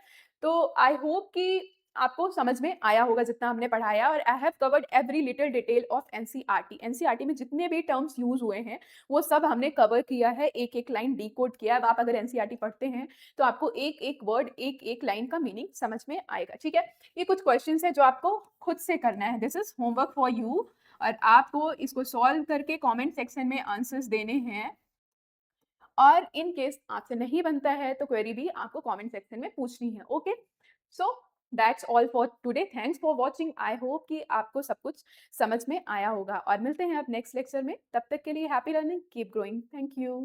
तो आई होप कि आपको समझ में आया होगा जितना हमने पढ़ाया, और I have covered every little detail of NCERT. NCERT में जितने भी टर्म्स यूज़ हुए हैं, वो सब हमने कवर किया है, एक-एक लाइन डिकोड किया है। अब आप अगर एनसीईआरटी पढ़ते हैं, तो आपको एक-एक वर्ड, एक-एक लाइन का मीनिंग समझ में आएगा, ठीक है? ये कुछ क्वेश्चन्स हैं जो आपको खुद से करना है, this is homework for you, और आपको इसको सॉल्व करके कमेंट सेक्शन में आंसर्स देने हैं, और इन केस आपसे नहीं बनता है तो क्वेरी भी आपको कमेंट सेक्शन में पूछनी है, okay? So that's all for today, thanks for watching. I hope कि आपको सब कुछ समझ में आया होगा, और मिलते हैं अब नेक्स्ट लेक्चर में। तब तक के लिए happy learning, keep growing, thank you.